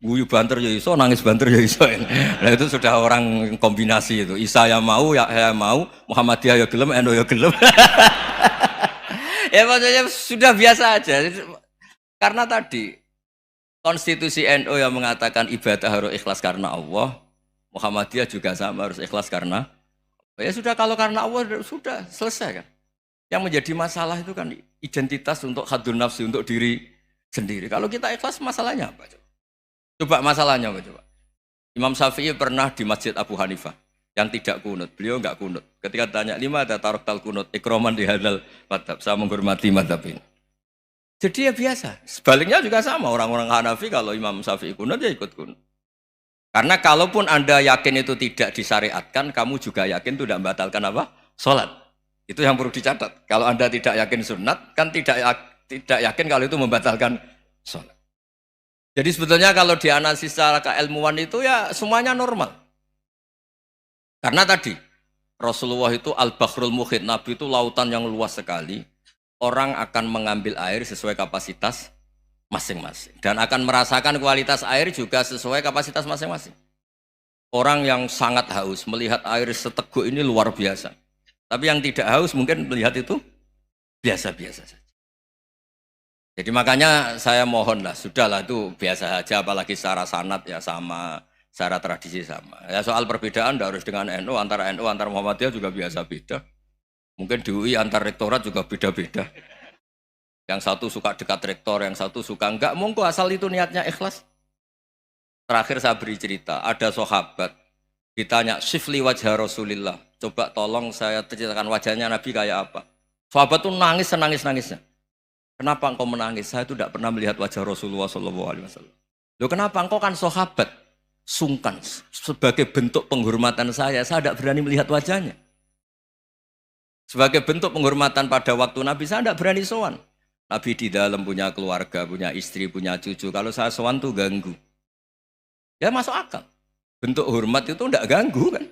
Guyu banter ya iso, nangis banter ya iso. Nah itu sudah orang kombinasi itu. Isa ya mau, ya mau, Muhammadiyah ya gelem, NU ya gelem. Ya maksudnya sudah biasa aja. Karena tadi konstitusi NU yang mengatakan ibadah harus ikhlas karena Allah, Muhammadiyah juga sama harus ikhlas karena ya sudah, kalau karena Allah sudah selesai kan. Yang menjadi masalah itu kan identitas untuk hadun nafsi, untuk diri sendiri. Kalau kita ikhlas masalahnya apa? Coba masalahnya apa coba? Imam Syafi'i pernah di Masjid Abu Hanifah yang tidak kunut. Beliau enggak kunut. Ketika ditanya, lima ada taroktal kunut, ikroman di hadal madhab. Saya menghormati madhab ini. Jadi ya biasa. Sebaliknya juga sama. Orang-orang Hanafi kalau Imam Syafi'i kunut ya ikut kunut. Karena kalaupun Anda yakin itu tidak disyariatkan, kamu juga yakin itu tidak membatalkan apa? Sholat. Itu yang perlu dicatat. Kalau Anda tidak yakin sunat, kan tidak yakin kalau itu membatalkan sholat. Jadi sebetulnya kalau dianalisis secara keilmuan itu ya semuanya normal. Karena tadi Rasulullah itu al-bahrul muhit, Nabi itu lautan yang luas sekali. Orang akan mengambil air sesuai kapasitas masing-masing. Dan akan merasakan kualitas air juga sesuai kapasitas masing-masing. Orang yang sangat haus melihat air seteguk ini luar biasa. Tapi yang tidak haus mungkin melihat itu biasa-biasa saja. Jadi makanya saya mohonlah, sudahlah itu biasa saja, apalagi secara sanad ya sama, secara tradisi sama. Ya soal perbedaan tidak harus dengan NU, antara Muhammadiyah juga biasa beda. Mungkin di UI antar rektorat juga beda-beda. Yang satu suka dekat rektor, yang satu suka enggak. Monggo asal itu niatnya ikhlas. Terakhir saya beri cerita, ada sahabat ditanya, "Sifli wajah Rasulillah." Coba tolong saya ceritakan wajahnya Nabi kayak apa. Sahabat tuh nangis senangis-nangisnya. Kenapa engkau menangis? Saya itu tidak pernah melihat wajah Rasulullah SAW. Loh kenapa? Engkau kan sahabat. Sungkan. Sebagai bentuk penghormatan saya tidak berani melihat wajahnya. Sebagai bentuk penghormatan pada waktu Nabi, saya tidak berani sowan. Nabi di dalam punya keluarga, punya istri, punya cucu. Kalau saya sowan tuh ganggu. Ya masuk akal. Bentuk hormat itu tidak ganggu kan.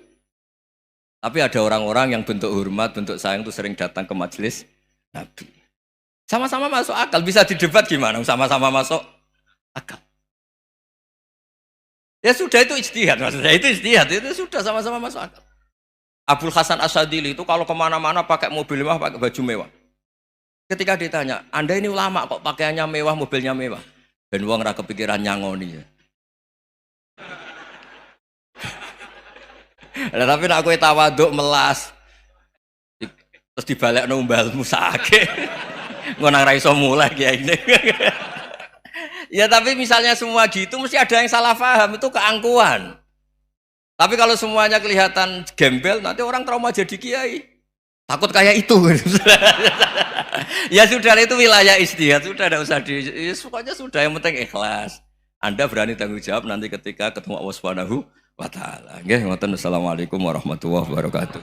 Tapi ada orang-orang yang bentuk hormat, bentuk sayang itu sering datang ke majelis Nabi. Sama-sama masuk akal. Bisa didebat gimana? Sama-sama masuk akal. Ya sudah itu ijtihad. Maksudnya itu ijtihad. Itu sudah sama-sama masuk akal. Abul Hasan Asyadili itu kalau kemana-mana pakai mobil mewah, pakai baju mewah. Ketika ditanya, Anda ini ulama kok pakaiannya mewah, mobilnya mewah. Ben wong ra kepikiran nyangoni. Nah, tapi nak kowe tawaduk melas. Terus dibalekno mbalmu sakit. Ngono nang ra iso mulai kiai ini. Ya tapi misalnya semua gitu mesti ada yang salah paham, itu keangkuhan. Tapi kalau semuanya kelihatan gembel, nanti orang trauma jadi kiai. Takut kayak itu. Ya sudah, itu wilayah ijtihad, sudah tidak usah ya, pokoknya sudah, yang penting ikhlas. Anda berani tanggung jawab nanti ketika ketemu Allah Subhanahu wa taala. Nggih, ngoten. Assalamualaikum warahmatullahi wabarakatuh.